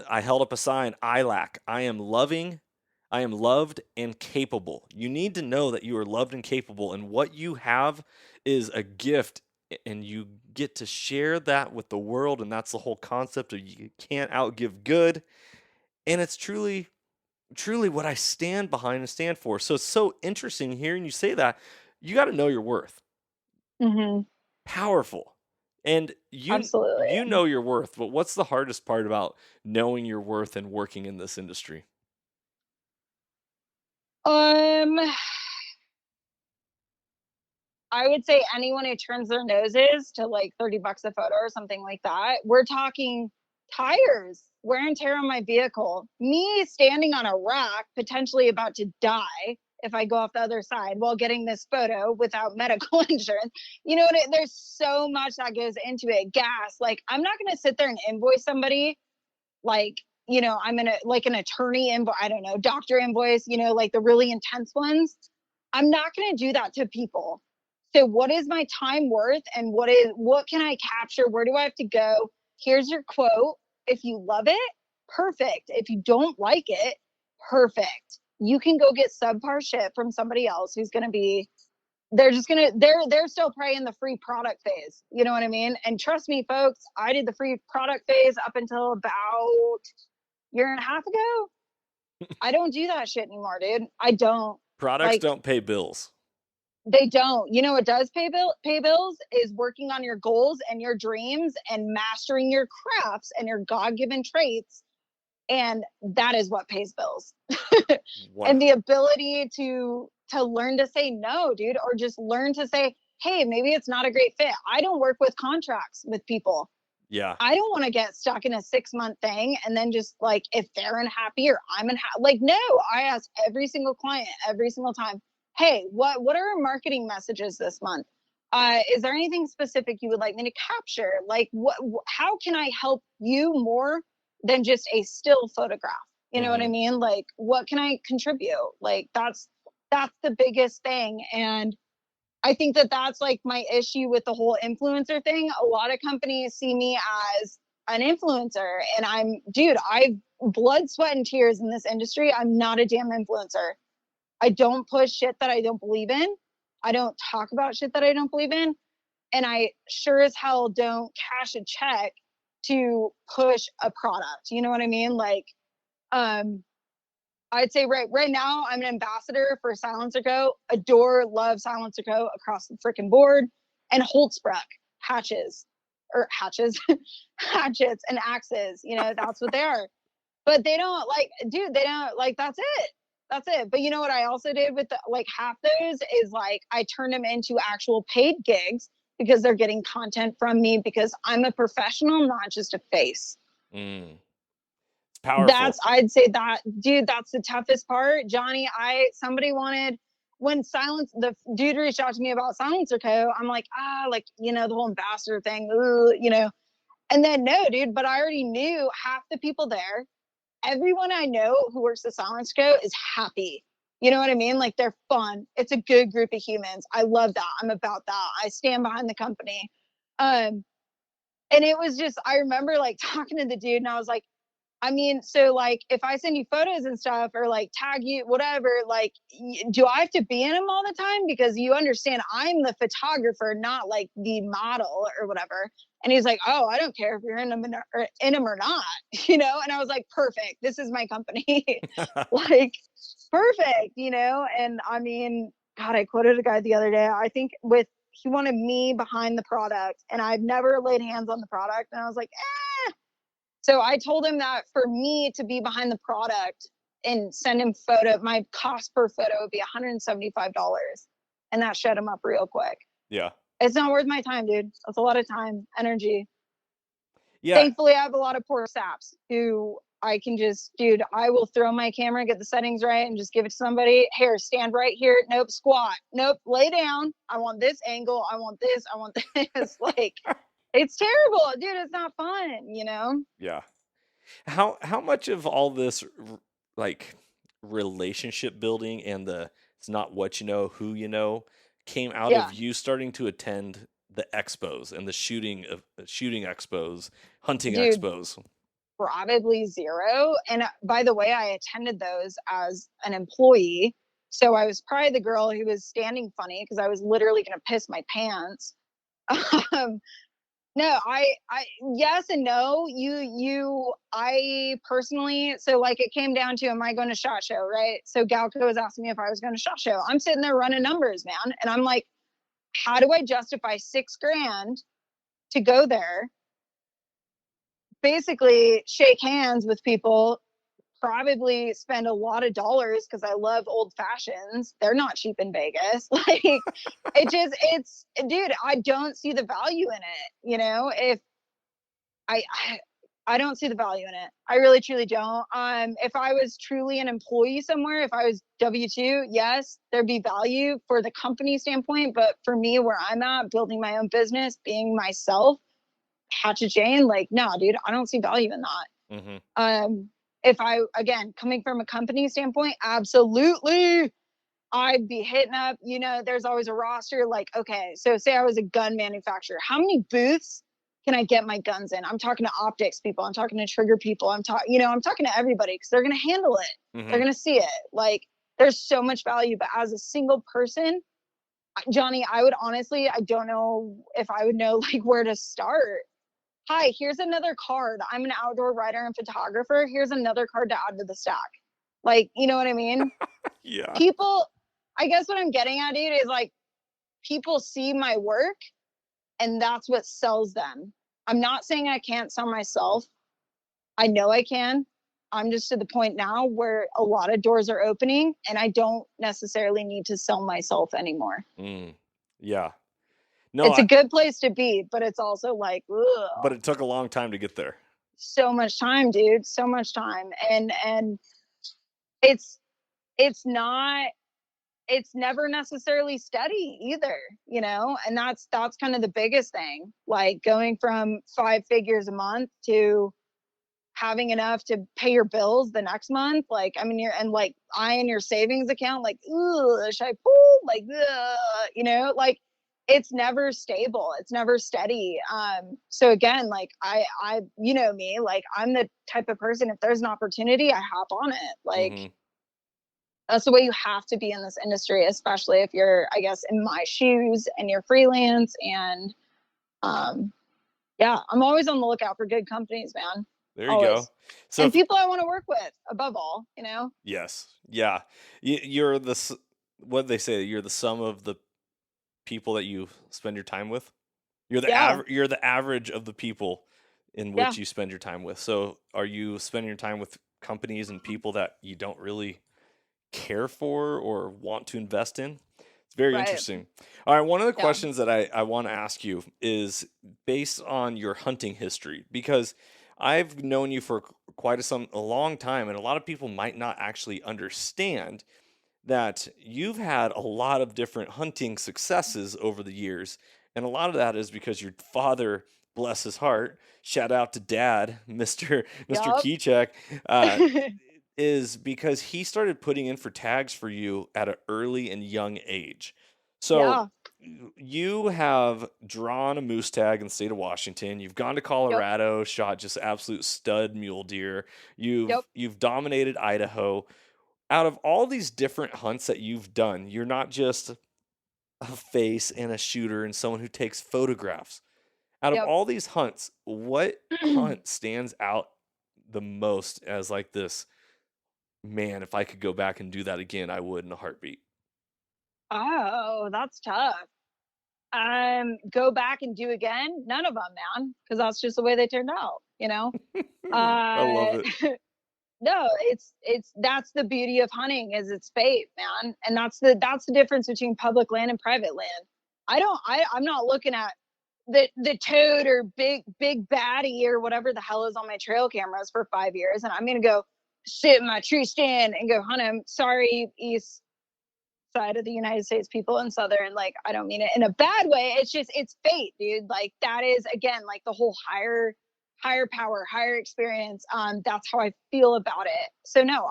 I held up a sign, ILAC. I am loved and capable. You need to know that you are loved and capable, and what you have is a gift, and you get to share that with the world. And that's the whole concept of you can't outgive good. And it's truly what I stand behind and stand for. So it's so interesting hearing you say that. You got to know your worth. Mm-hmm. Powerful. And Absolutely. You know your worth, but what's the hardest part about knowing your worth and working in this industry? I would say anyone who turns their noses to like $30 a photo or something like that. We're talking tires, wear and tear on my vehicle, me standing on a rack, potentially about to die, if I go off the other side while getting this photo without medical insurance. You know what? There's so much that goes into it. Gas. Like, I'm not going to sit there and invoice somebody like, you know, I'm in a, like an attorney invoice, I don't know, doctor invoice, you know, like the really intense ones. I'm not going to do that to people. So what is my time worth, and what can I capture? Where do I have to go? Here's your quote. If you love it, perfect. If you don't like it, perfect. You can go get subpar shit from somebody else who's going to be, they're still probably in the free product phase. You know what I mean? And trust me, folks, I did the free product phase up until about a year and a half ago. I don't do that shit anymore, dude. I don't. Products Like, don't pay bills. they don't. You know what does pay bills is working on your goals and your dreams and mastering your crafts and your God-given traits. And that is what pays bills. And the ability to learn to say no, dude, or just learn to say, hey, maybe it's not a great fit. I don't work with contracts with people. Yeah. I don't want to get stuck in a 6-month thing and then just like, if they're unhappy or I'm unhappy, like, no, I ask every single client every single time, hey, what are our marketing messages this month? Is there anything specific you would like me to capture? Like, how can I help you more than just a still photograph? You know what I mean? Like, what can I contribute? Like, that's the biggest thing. And I think that that's like my issue with the whole influencer thing. A lot of companies see me as an influencer, and I've blood, sweat, and tears in this industry. I'm not a damn influencer. I don't push shit that I don't believe in. I don't talk about shit that I don't believe in. And I sure as hell don't cash a check to push a product. You know what I mean? Like, I'd say right now I'm an ambassador for Silencer Co. Adore, love Silencer Co. across the freaking board. And Holtzbruck hatches hatchets and axes. You know, that's what they are. But they don't like, dude, they don't like, that's it. That's it. But you know what I also did with like half those is like I turned them into actual paid gigs because they're getting content from me because I'm a professional, not just a face. It's powerful. I'd say that, dude, that's the toughest part. Johnny, somebody wanted, when the dude reached out to me about Silencer Co., I'm like, like, you know, the whole ambassador thing, you know. And then no, dude, but I already knew half the people there. Everyone I know who works at Silencer Co. is happy. You know what I mean? Like, they're fun. It's a good group of humans. I love that. I'm about that. I stand behind the company. And it was just, I remember like talking to the dude and I was like, I mean, so like if I send you photos and stuff or like tag you, whatever, like, do I have to be in them all the time? Because you understand I'm the photographer, not like the model or whatever. And he's like, oh, I don't care if you're in them or not, you know? And I was like, perfect. This is my company. Like, perfect, you know? And I mean, God, I quoted a guy the other day. I think he wanted me behind the product and I've never laid hands on the product. And I was like, so I told him that for me to be behind the product and send him my cost per photo would be $175. And that shut him up real quick. Yeah. It's not worth my time, dude. That's a lot of time, energy. Yeah. Thankfully, I have a lot of poor saps who I can just, dude, I will throw my camera, get the settings right, and just give it to somebody. Here, stand right here. Nope, squat. Nope, lay down. I want this angle. I want this. I want this. Like, it's terrible, dude. It's not fun, you know? Yeah. How much of all this like relationship building and it's not what you know, who you know, came out of you starting to attend the expos and the shooting expos, hunting expos? Probably zero. And by the way, I attended those as an employee. So I was probably the girl who was standing funny because I was literally going to piss my pants. No, yes and no. I personally, so like it came down to, am I going to SHOT Show, right? So Galco was asking me if I was going to SHOT Show. I'm sitting there running numbers, man. And I'm like, how do I justify $6,000 to go there? Basically shake hands with people, probably spend a lot of dollars because I love old fashions. They're not cheap in Vegas. Like, dude, I don't see the value in it. You know, if I I don't see the value in it. I really truly don't. If I was truly an employee somewhere, if I was W-2, yes, there'd be value for the company standpoint. But for me, where I'm at, building my own business, being myself, Hatchet Jane, like, no, dude, I don't see value in that. If I, again, coming from a company standpoint, absolutely, I'd be hitting up, there's always a roster. Like, okay, so say I was a gun manufacturer, how many booths can I get my guns in? I'm talking to optics people, I'm talking to trigger people, I'm talking to everybody, because they're going to handle it. They're going to see it. Like, there's so much value. But as a single person, Johnny, I don't know if I would know like where to start. Hi, here's another card. I'm an outdoor writer and photographer. Here's another card to add to the stack. Like, you know what I mean? Yeah. People, I guess what I'm getting at, dude, is like, people see my work and that's what sells them. I'm not saying I can't sell myself. I know I can. I'm just to the point now where a lot of doors are opening and I don't necessarily need to sell myself anymore. Yeah. No, it's a good place to be, but it's also like, ugh. But it took a long time to get there. So much time, dude. So much time. And it's never necessarily steady either, and that's kind of the biggest thing. Like, going from 5 figures a month to having enough to pay your bills the next month. Like, I mean, like, eyeing your savings account, like, ooh, should I pull? Like, like, it's never stable. It's never steady. So again, like, I, me, like, I'm the type of person, if there's an opportunity, I hop on it. Like, that's the way you have to be in this industry, especially if you're, I guess, in my shoes and you're freelance. And yeah, I'm always on the lookout for good companies, man. There you go. So, and people I want to work with above all, Yes. Yeah. You're what they say, you're the sum of the people that you spend your time with. You're the you're the average of the people in which you spend your time with. So are you spending your time with companies and people that you don't really care for or want to invest in? It's very interesting. All right, one of the questions that I want to ask you is based on your hunting history, because I've known you for quite a long time, and a lot of people might not actually understand that you've had a lot of different hunting successes over the years, and a lot of that is because your father, bless his heart, shout out to Dad, Mr. Kycek, is because he started putting in for tags for you at an early and young age. So you have drawn a moose tag in the state of Washington. You've gone to Colorado, shot just absolute stud mule deer. You've dominated Idaho. Out of all these different hunts that you've done, you're not just a face and a shooter and someone who takes photographs. Out of all these hunts, what hunt stands out the most as like this, man, if I could go back and do that again, I would in a heartbeat? Oh, that's tough. Go back and do again? None of them, man, because that's just the way they turned out, I love it. No, that's the beauty of hunting, is it's fate, man. And that's the difference between public land and private land. I'm not looking at the toad or big baddie or whatever the hell is on my trail cameras for 5 years, and I'm gonna go sit in my tree stand and go hunt him. Sorry, east side of the United States people and southern, like, I don't mean it in a bad way. It's just, it's fate, dude. Like, that is, again, like the whole higher power, higher experience. That's how I feel about it. So no,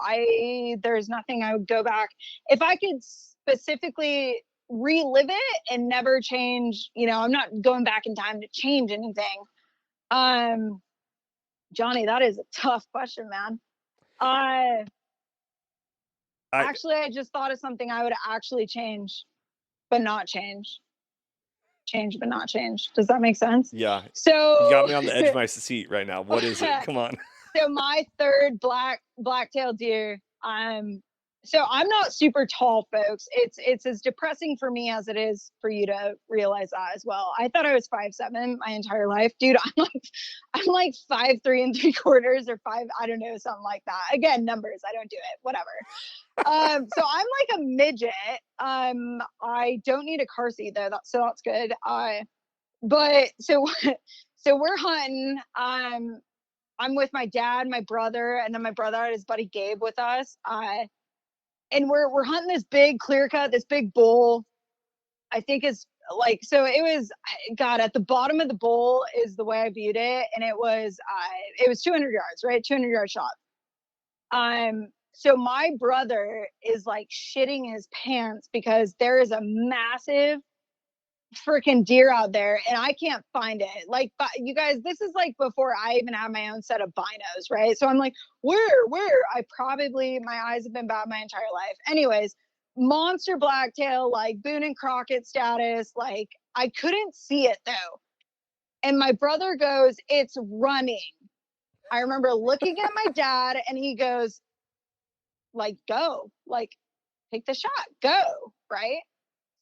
there's nothing I would go back if I could specifically relive it and never change. I'm not going back in time to change anything. Johnny, that is a tough question, man. Actually, I just thought of something I would actually change, but not change. Change, but not change. Does that make sense? Yeah. So you got me on the edge of my seat right now. What is it? Come on. So my third black-tailed deer, so I'm not super tall, folks. It's as depressing for me as it is for you to realize that as well. I thought I was 5'7" my entire life, dude. I'm like 5'3¾" or 5, I don't know, something like that. Again, numbers, I don't do it, whatever. So I'm like a midget. I don't need a car seat though, so that's good. But so we're hunting. I'm with my dad, my brother, and then my brother had his buddy Gabe with us. And we're hunting this big clear cut, this big bull. I think is like, so it was, God, at the bottom of the bowl is the way I viewed it, and it was 200 yards, right? 200-yard shot. So my brother is like shitting his pants because there is a massive freaking deer out there and I can't find it. Like, you guys, this is like before I even had my own set of binos, right? So I'm like, where? My eyes have been bad my entire life. Anyways, monster blacktail, like Boone and Crockett status. Like, I couldn't see it though. And my brother goes, it's running. I remember looking at my dad and he goes, like, go, like, take the shot, go, right?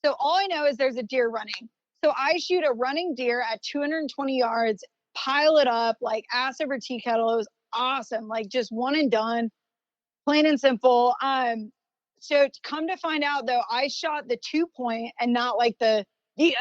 So all I know is there's a deer running. So I shoot a running deer at 220 yards, pile it up, like ass over tea kettle. It was awesome. Like, just one and done, plain and simple. So to come to find out though, I shot the 2-point and not like the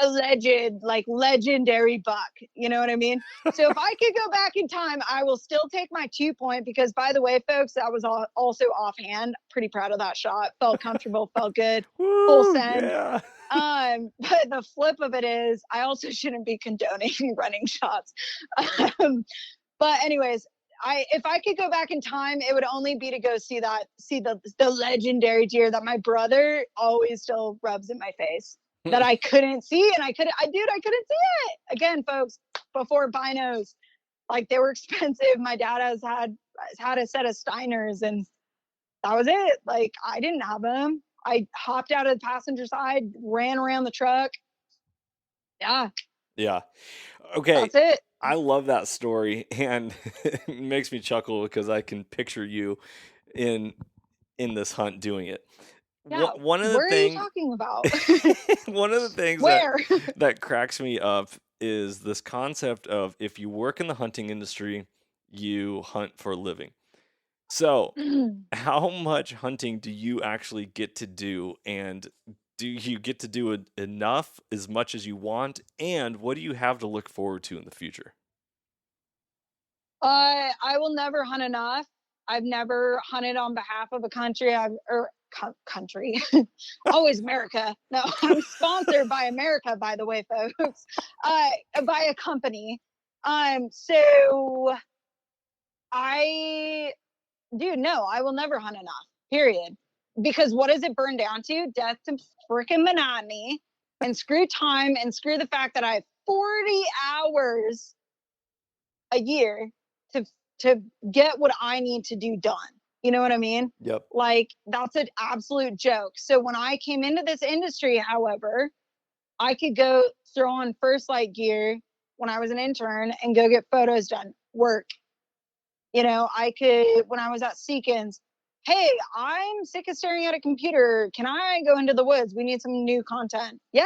alleged, like, legendary buck. You know what I mean? So if I could go back in time, I will still take my 2-point because, by the way, folks, that was also offhand. Pretty proud of that shot. Felt comfortable, felt good. Full Woo, send. yeah. But the flip of it is I also shouldn't be condoning running shots. But anyways, if I could go back in time, it would only be to go see the legendary deer that my brother always still rubs in my face that I couldn't see, and I couldn't see it. Again, folks, before binos, like, they were expensive. My dad has had a set of Steiners, and that was it. Like, I didn't have them. I hopped out of the passenger side, ran around the truck. Yeah, Yeah. Okay. that's it. I love that story, and it makes me chuckle because I can picture you in this hunt doing it. Yeah, One of the where are you things talking about? one of the things Where? that cracks me up is this concept of, if you work in the hunting industry, you hunt for a living. So, how much hunting do you actually get to do, and do you get to do it enough, as much as you want, and what do you have to look forward to in the future? I will never hunt enough. I've never hunted on behalf of a country. Country, always America. No, I'm sponsored by America, by the way, folks. By a company. So I, dude, no, I will never hunt enough. Period. Because what does it burn down to? Death to freaking monotony, and screw time, and screw the fact that I have 40 hours a year to get what I need to do done. You know what I mean? Yep. Like, that's an absolute joke. So when I came into this industry, however, I could go throw on First Light gear when I was an intern and go get photos done, work. You know, I could, when I was at Seekins, hey, I'm sick of staring at a computer. Can I go into the woods? We need some new content. Yeah.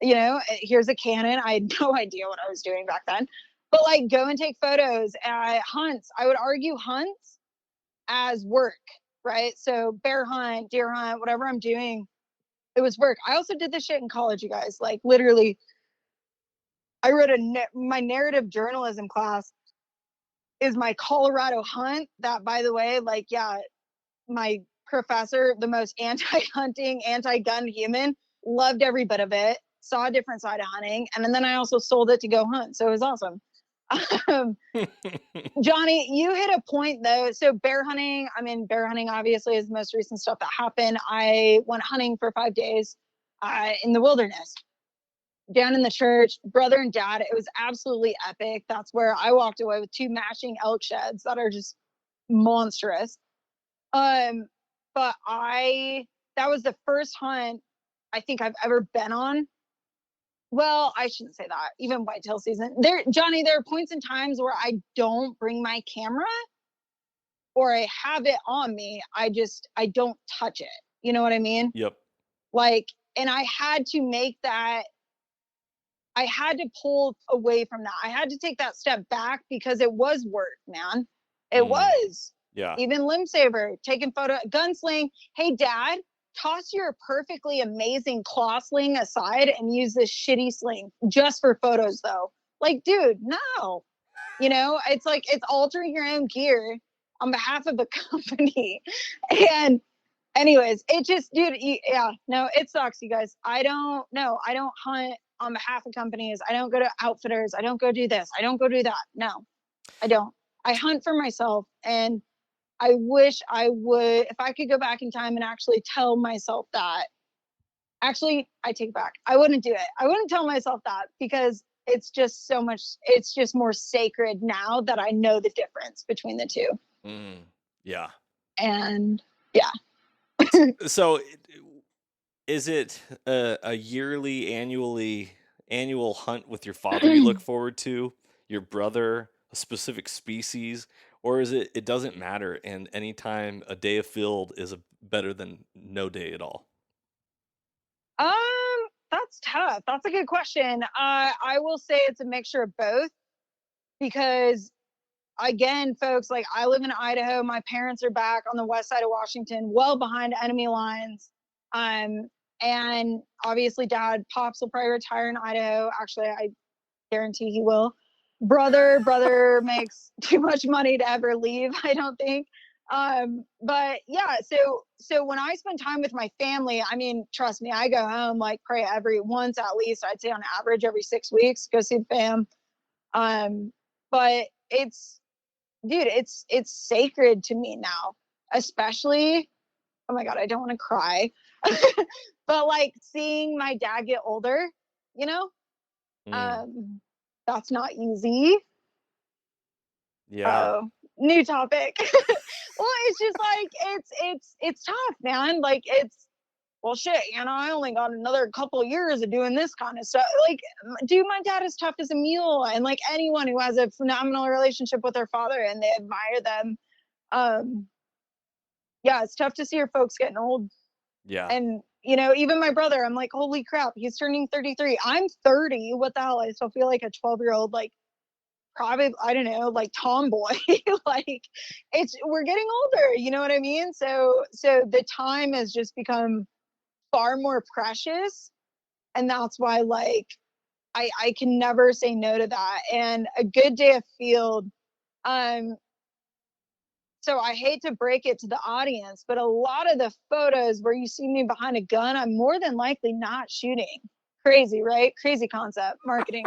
You know, here's a Canon. I had no idea what I was doing back then. But, like, go and take photos at hunts. I would argue hunts as work, right? So bear hunt, deer hunt, whatever I'm doing, it was work. I also did this shit in college, you guys. Like, literally, I wrote my narrative journalism class is my Colorado hunt. That, by the way, like, yeah, my professor, the most anti-hunting, anti-gun human, loved every bit of it, saw a different side of hunting, and then I also sold it to go hunt. So it was awesome. Johnny, you hit a point though. So bear hunting, I mean, bear hunting obviously is the most recent stuff that happened. I went hunting for 5 days in the wilderness, down in the church, brother and dad. It was absolutely epic. That's where I walked away with 2 matching elk sheds that are just monstrous. But that was the first hunt I think I've ever been on. Well, I shouldn't say that. Even whitetail season. Johnny, there are points in times where I don't bring my camera, or I have it on me. I don't touch it. You know what I mean? Yep. Like, and I had to make that, I had to pull away from that. I had to take that step back because it was work, man. It was. Yeah. Even limb saver, taking photo, gunsling. Hey, dad, toss your perfectly amazing claw sling aside and use this shitty sling just for photos, though. Like, dude, no. It's like it's altering your own gear on behalf of the company. And anyways, it just, dude, yeah, no, it sucks, you guys. I don't hunt on behalf of companies. I don't go to outfitters. I don't go do this. I don't go do that. No, I don't. I hunt for myself. And I wish I would, if I could go back in time and actually tell myself that. Actually, I take it back. I wouldn't do it. I wouldn't tell myself that, because it's just so much, it's just more sacred now that I know the difference between the two. Yeah. And yeah. So is it a annual hunt with your father you look forward to, your brother, a specific species, or is it doesn't matter and anytime a day of field is better than no day at all? That's tough. That's a good question. I will say it's a mixture of both, because again, folks, like, I live in Idaho. My parents are back on the west side of Washington, well behind enemy lines. And obviously Dad, Pops will probably retire in Idaho. Actually, I guarantee he will. Brother makes too much money to ever leave, I don't think. But yeah, so when I spend time with my family, I mean, trust me, I go home like pray every once, at least I'd say on average every 6 weeks, go see the fam. But it's, dude, it's sacred to me now, especially, oh my God, I don't want to cry. But like seeing my dad get older, you know, that's not easy. Yeah. New topic. Well, it's just like it's tough, man. Like, it's, well, shit, I only got another couple of years of doing this kind of stuff. Like, dude, my dad is tough as a mule, and like anyone who has a phenomenal relationship with their father and they admire them, yeah, it's tough to see your folks getting old. Yeah. And even my brother, I'm like, holy crap, he's turning 33. I'm 30. What the hell? I still feel like a 12-year-old, like, probably, I don't know, like tomboy. Like, we're getting older, you know what I mean? So the time has just become far more precious, and that's why, like, I can never say no to that. And a good day of field, so I hate to break it to the audience, but a lot of the photos where you see me behind a gun, I'm more than likely not shooting. Crazy, right? Crazy concept, marketing.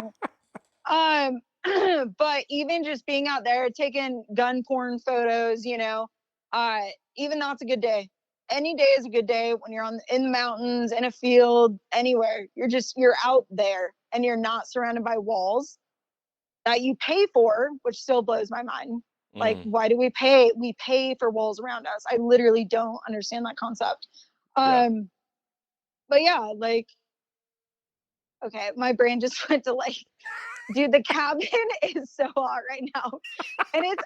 But even just being out there taking gun porn photos, even that's a good day. Any day is a good day when you're in the mountains, in a field, anywhere. You're out there and you're not surrounded by walls that you pay for, which still blows my mind. Like, why do we pay? We pay for walls around us. I literally don't understand that concept. Yeah. But yeah, like, okay, my brain just went to like, dude, the cabin is so hot right now. And it's,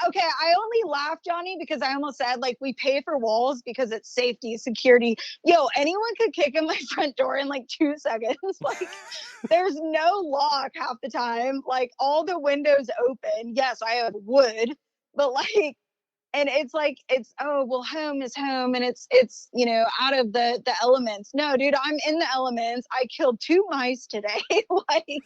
okay, I only laugh, Johnny, because I almost said, like, we pay for walls because it's safety, security. Yo, anyone could kick in my front door in like 2 seconds. Like, there's no lock half the time. Like, all the windows open. Yes, I have wood, but like, and it's like, oh, well, home is home, and it's out of the elements. No, dude, I'm in the elements. I killed 2 mice today. Like,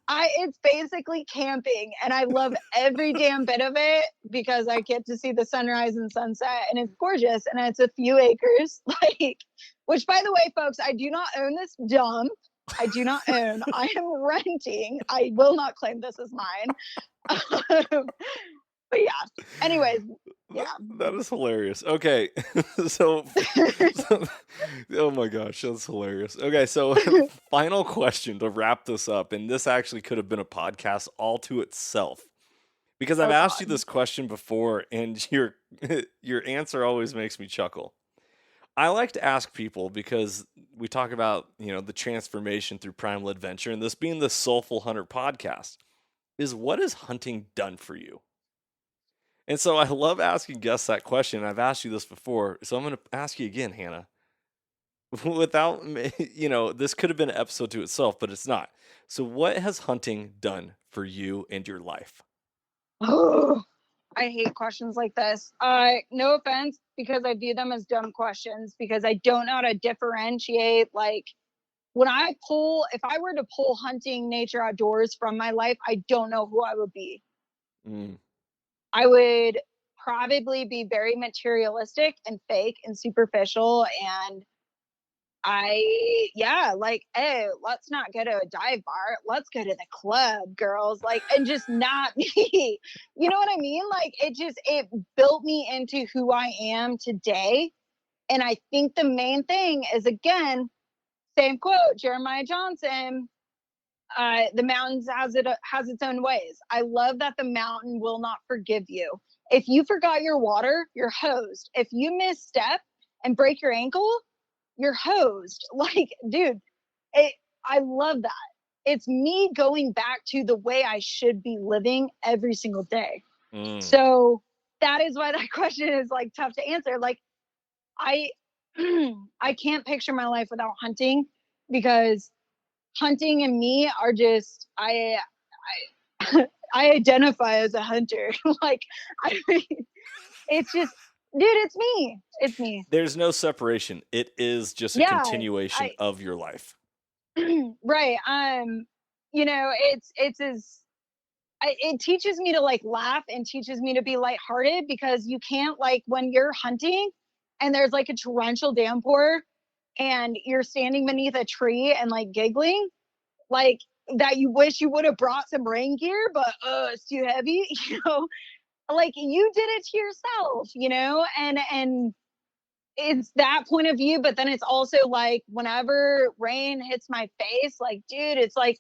it's basically camping, and I love every damn bit of it because I get to see the sunrise and sunset, and it's gorgeous, and it's a few acres. Like, which, by the way, folks, I do not own this dump. I do not own. I am renting. I will not claim this as mine. But yeah, anyways, yeah. That is hilarious. Okay. so, oh my gosh, that's hilarious. Okay, so final question to wrap this up, and this actually could have been a podcast all to itself. Because I've asked you this question before, and your answer always makes me chuckle. I like to ask people, because we talk about, the transformation through primal adventure, and this being the Soulful Hunter podcast, is what has hunting done for you? And so I love asking guests that question. I've asked you this before, so I'm going to ask you again, Hannah. Without, this could have been an episode to itself, but it's not. So what has hunting done for you and your life? Oh, I hate questions like this. No offense, because I view them as dumb questions, because I don't know how to differentiate, like, if I were to pull hunting, nature, outdoors from my life, I don't know who I would be. Mm. I would probably be very materialistic and fake and superficial. And like, hey, let's not go to a dive bar. Let's go to the club, girls. Like, and just not me. You know what I mean? Like, it built me into who I am today. And I think the main thing is, again, same quote, Jeremiah Johnson, the mountains has its own ways. I love that the mountain will not forgive you. If you forgot your water, you're hosed. If you misstep and break your ankle, you're hosed. Like, dude, I love that. It's me going back to the way I should be living every single day. So that is why that question is like tough to answer. Like, I I can't picture my life without hunting, because hunting and me are just I identify as a hunter. Like, I mean, it's just, dude, it's me. It's me. There's no separation. It is just a Yeah, continuation of your life. right. It teaches me to like laugh and teaches me to be lighthearted, because you can't, like, when you're hunting and there's like a torrential downpour and you're standing beneath a tree and like giggling, like, that you wish you would have brought some rain gear, but it's too heavy, like, you did it to yourself, and it's that point of view. But then it's also like, whenever rain hits my face, like, dude, it's like,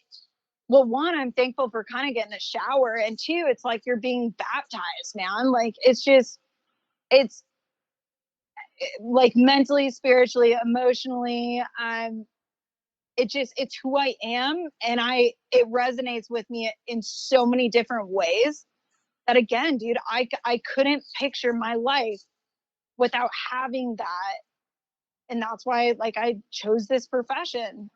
well, one, I'm thankful for kind of getting a shower, and two, it's like you're being baptized, man. Like, it's like mentally, spiritually, emotionally, it's who I am, and it resonates with me in so many different ways that, again, dude, I couldn't picture my life without having that. And that's why, like, I chose this profession.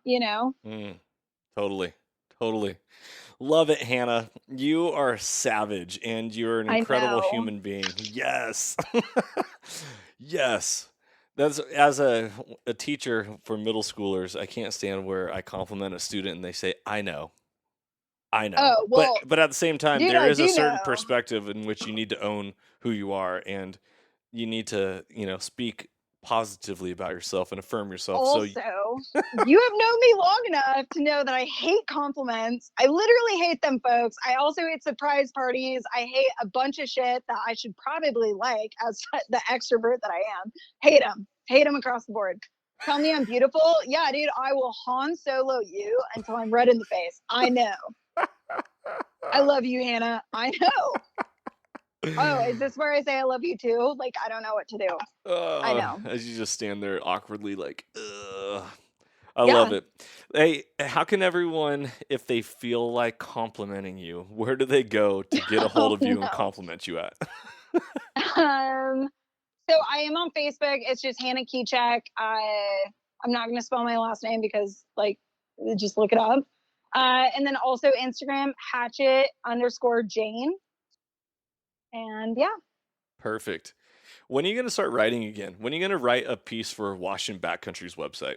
Totally. Totally. Love it, Hannah. You are savage, and you're an I incredible know. human being. Yes. Yes. That's, as a teacher for middle schoolers, I can't stand where I compliment a student and they say, I know. I know. Oh, well, But at the same time, dude, there I is a do certain know. perspective in which you need to own who you are, and you need to, speak positively about yourself and affirm yourself. So Also, you have known me long enough to know that I hate compliments. I literally hate them, folks. I also hate surprise parties. I hate a bunch of shit that I should probably like, as the extrovert that I am. Hate them across the board. Tell me I'm beautiful. Yeah, dude, I will Han Solo you until I'm red in the face. I know. I love you, Hannah. I know. Oh, is this where I say I love you too? Like, I don't know what to do. I know. as you just stand there awkwardly, like, ugh. I Yeah. love it. Hey, how can everyone, if they feel like complimenting you, where do they go to get a hold of you and compliment you at? So I am on Facebook. It's just Hannah Kycek. I'm not going to spell my last name because, like, just look it up. And then also Instagram, Hatchet_Jane. And yeah. Perfect. When are you going to start writing again? When are you going to write a piece for Washington Backcountry's website?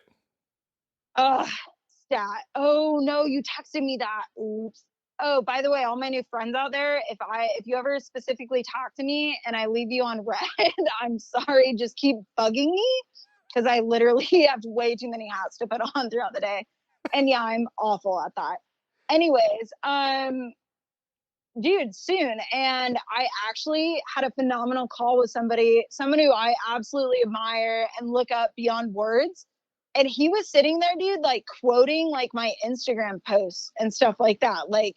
Stat. Oh no, you texted me that. Oops. Oh, by the way, all my new friends out there, if you ever specifically talk to me and I leave you on red, I'm sorry. Just keep bugging me, because I literally have way too many hats to put on throughout the day. And yeah, I'm awful at that. Anyways, dude, soon. And I actually had a phenomenal call with someone who I absolutely admire and look up beyond words. And he was sitting there, dude, like, quoting like my Instagram posts and stuff like that, like,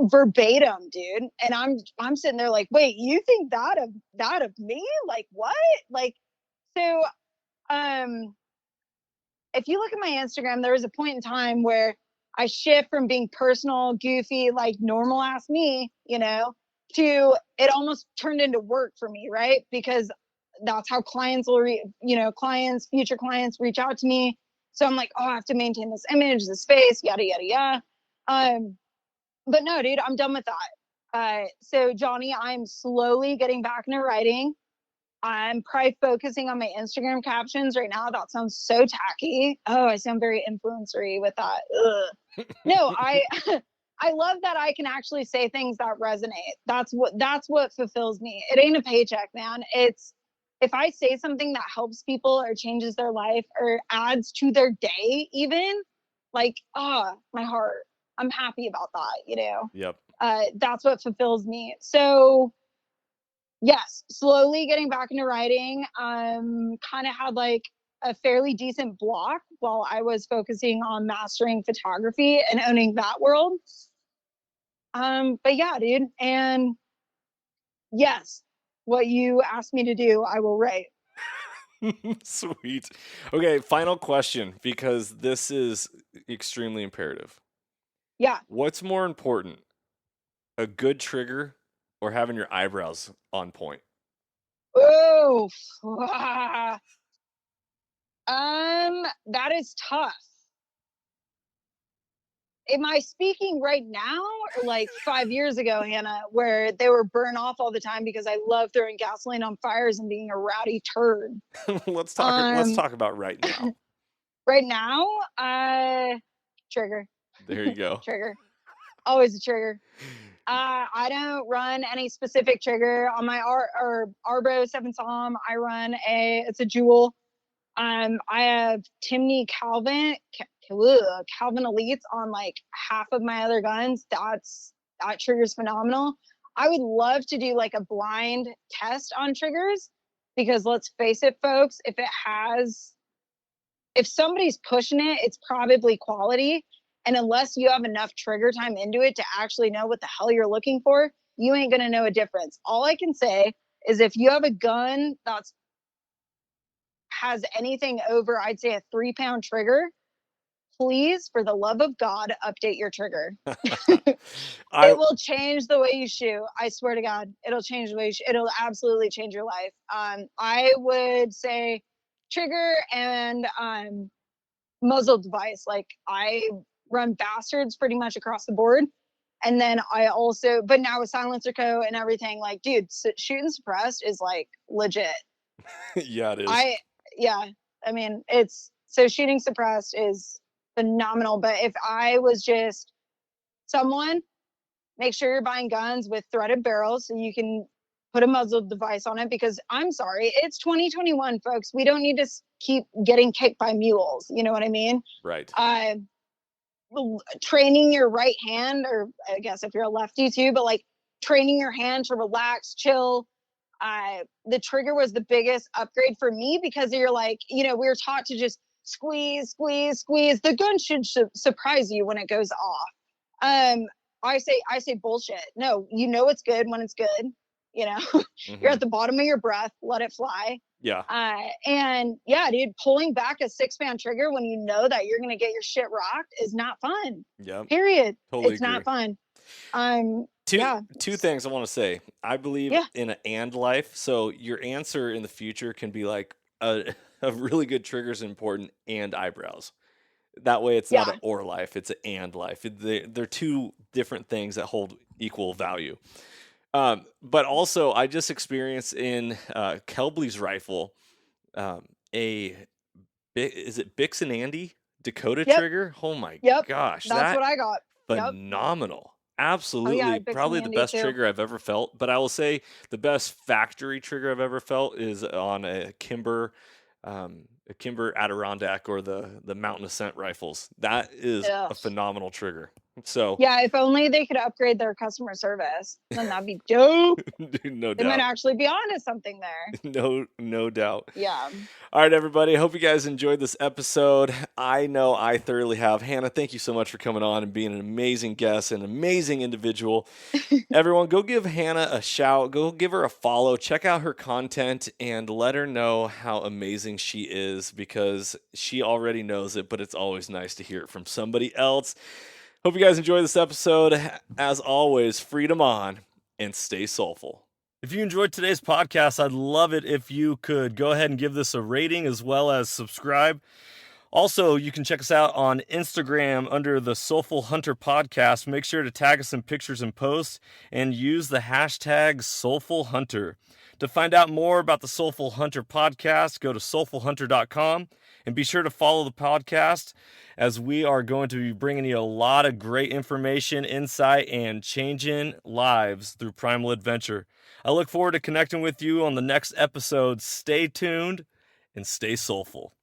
verbatim, dude. And I'm sitting there like, wait, you think that of me? Like, what? Like, so if you look at my Instagram, there was a point in time where I shift from being personal, goofy, like normal ass me, to it almost turned into work for me, right? Because that's how clients future clients reach out to me. So I'm like, oh, I have to maintain this image, this face, yada, yada, yada. But no, dude, I'm done with that. So Johnny, I'm slowly getting back into writing. I'm probably focusing on my Instagram captions right now. That sounds so tacky. Oh, I sound very influencery with that. Ugh. No, I love that I can actually say things that resonate. That's what fulfills me. It ain't a paycheck, man. It's if I say something that helps people or changes their life or adds to their day, even like, my heart. I'm happy about that. Yep. That's what fulfills me. So yes, slowly getting back into writing. Kind of had like a fairly decent block while I was focusing on mastering photography and owning that world. But yeah, dude. And yes, what you asked me to do, I will write. Sweet. Okay, final question, because this is extremely imperative. Yeah. What's more important, a good trigger or having your eyebrows on point? Oh, that is tough. Am I speaking right now or like 5 years ago, Hannah, where they were burned off all the time because I love throwing gasoline on fires and being a rowdy turd? Let's talk about right now. Right now, trigger. There you go. Trigger. Always a trigger. I don't run any specific trigger on my Arbro 7 Psalm. I run it's a Jewel. I have Timney Calvin Elites on like half of my other guns. That trigger's phenomenal. I would love to do like a blind test on triggers because let's face it, folks, if somebody's pushing it, it's probably quality. And unless you have enough trigger time into it to actually know what the hell you're looking for, you ain't gonna know a difference. All I can say is if you have a gun that's has anything over, I'd say, a 3-pound trigger, please, for the love of God, update your trigger. It will change the way you shoot. I swear to God, it'll change the way you shoot. It'll absolutely change your life. I would say trigger and muzzle device. Like I run bastards pretty much across the board. And then I also, but now with silencer co and everything, like, dude, shooting suppressed is like legit. Yeah, it is. I mean, it's so shooting suppressed is phenomenal. But if I was just someone, make sure you're buying guns with threaded barrels so you can put a muzzle device on it because I'm sorry, it's 2021, folks. We don't need to keep getting kicked by mules. You know what I mean? Right. Training your right hand, or I guess if you're a lefty too, but like training your hand to relax, chill. The trigger was the biggest upgrade for me because you're like, we were taught to just squeeze, squeeze, squeeze. The gun should surprise you when it goes off. I say bullshit. No, it's good when it's good. Mm-hmm. You're at the bottom of your breath, let it fly. Yeah. And yeah, dude, pulling back a 6-pound trigger when you know that you're gonna get your shit rocked is not fun. Yeah. Period. Totally it's agree. Not fun. Two things I want to say. I believe in an and life. So your answer in the future can be like a really good trigger is important and eyebrows. That way it's not an or life, it's an and life. They're two different things that hold equal value. But also I just experienced in Kelbley's rifle is it Bix and Andy Dakota trigger? Oh my gosh. That's what I got. Phenomenal. Absolutely. Probably the best trigger I've ever felt. But I will say the best factory trigger I've ever felt is on a Kimber Adirondack or the Mountain Ascent rifles. That is a phenomenal trigger. So yeah, if only they could upgrade their customer service, then that'd be dope. No doubt. They might actually be onto something there. No doubt. Yeah. All right, everybody. I hope you guys enjoyed this episode. I know I thoroughly have. Hannah, thank you so much for coming on and being an amazing guest, an amazing individual. Everyone, go give Hannah a shout. Go give her a follow. Check out her content and let her know how amazing she is because she already knows it, but it's always nice to hear it from somebody else. Hope you guys enjoy this episode. As always, freedom on and stay soulful. If you enjoyed today's podcast, I'd love it if you could go ahead and give this a rating as well as subscribe. Also, you can check us out on Instagram under the Soulful Hunter Podcast. Make sure to tag us in pictures and posts and use the hashtag Soulful Hunter. To find out more about the Soulful Hunter Podcast, go to soulfulhunter.com and be sure to follow the podcast as we are going to be bringing you a lot of great information, insight, and changing lives through primal adventure. I look forward to connecting with you on the next episode. Stay tuned and stay soulful.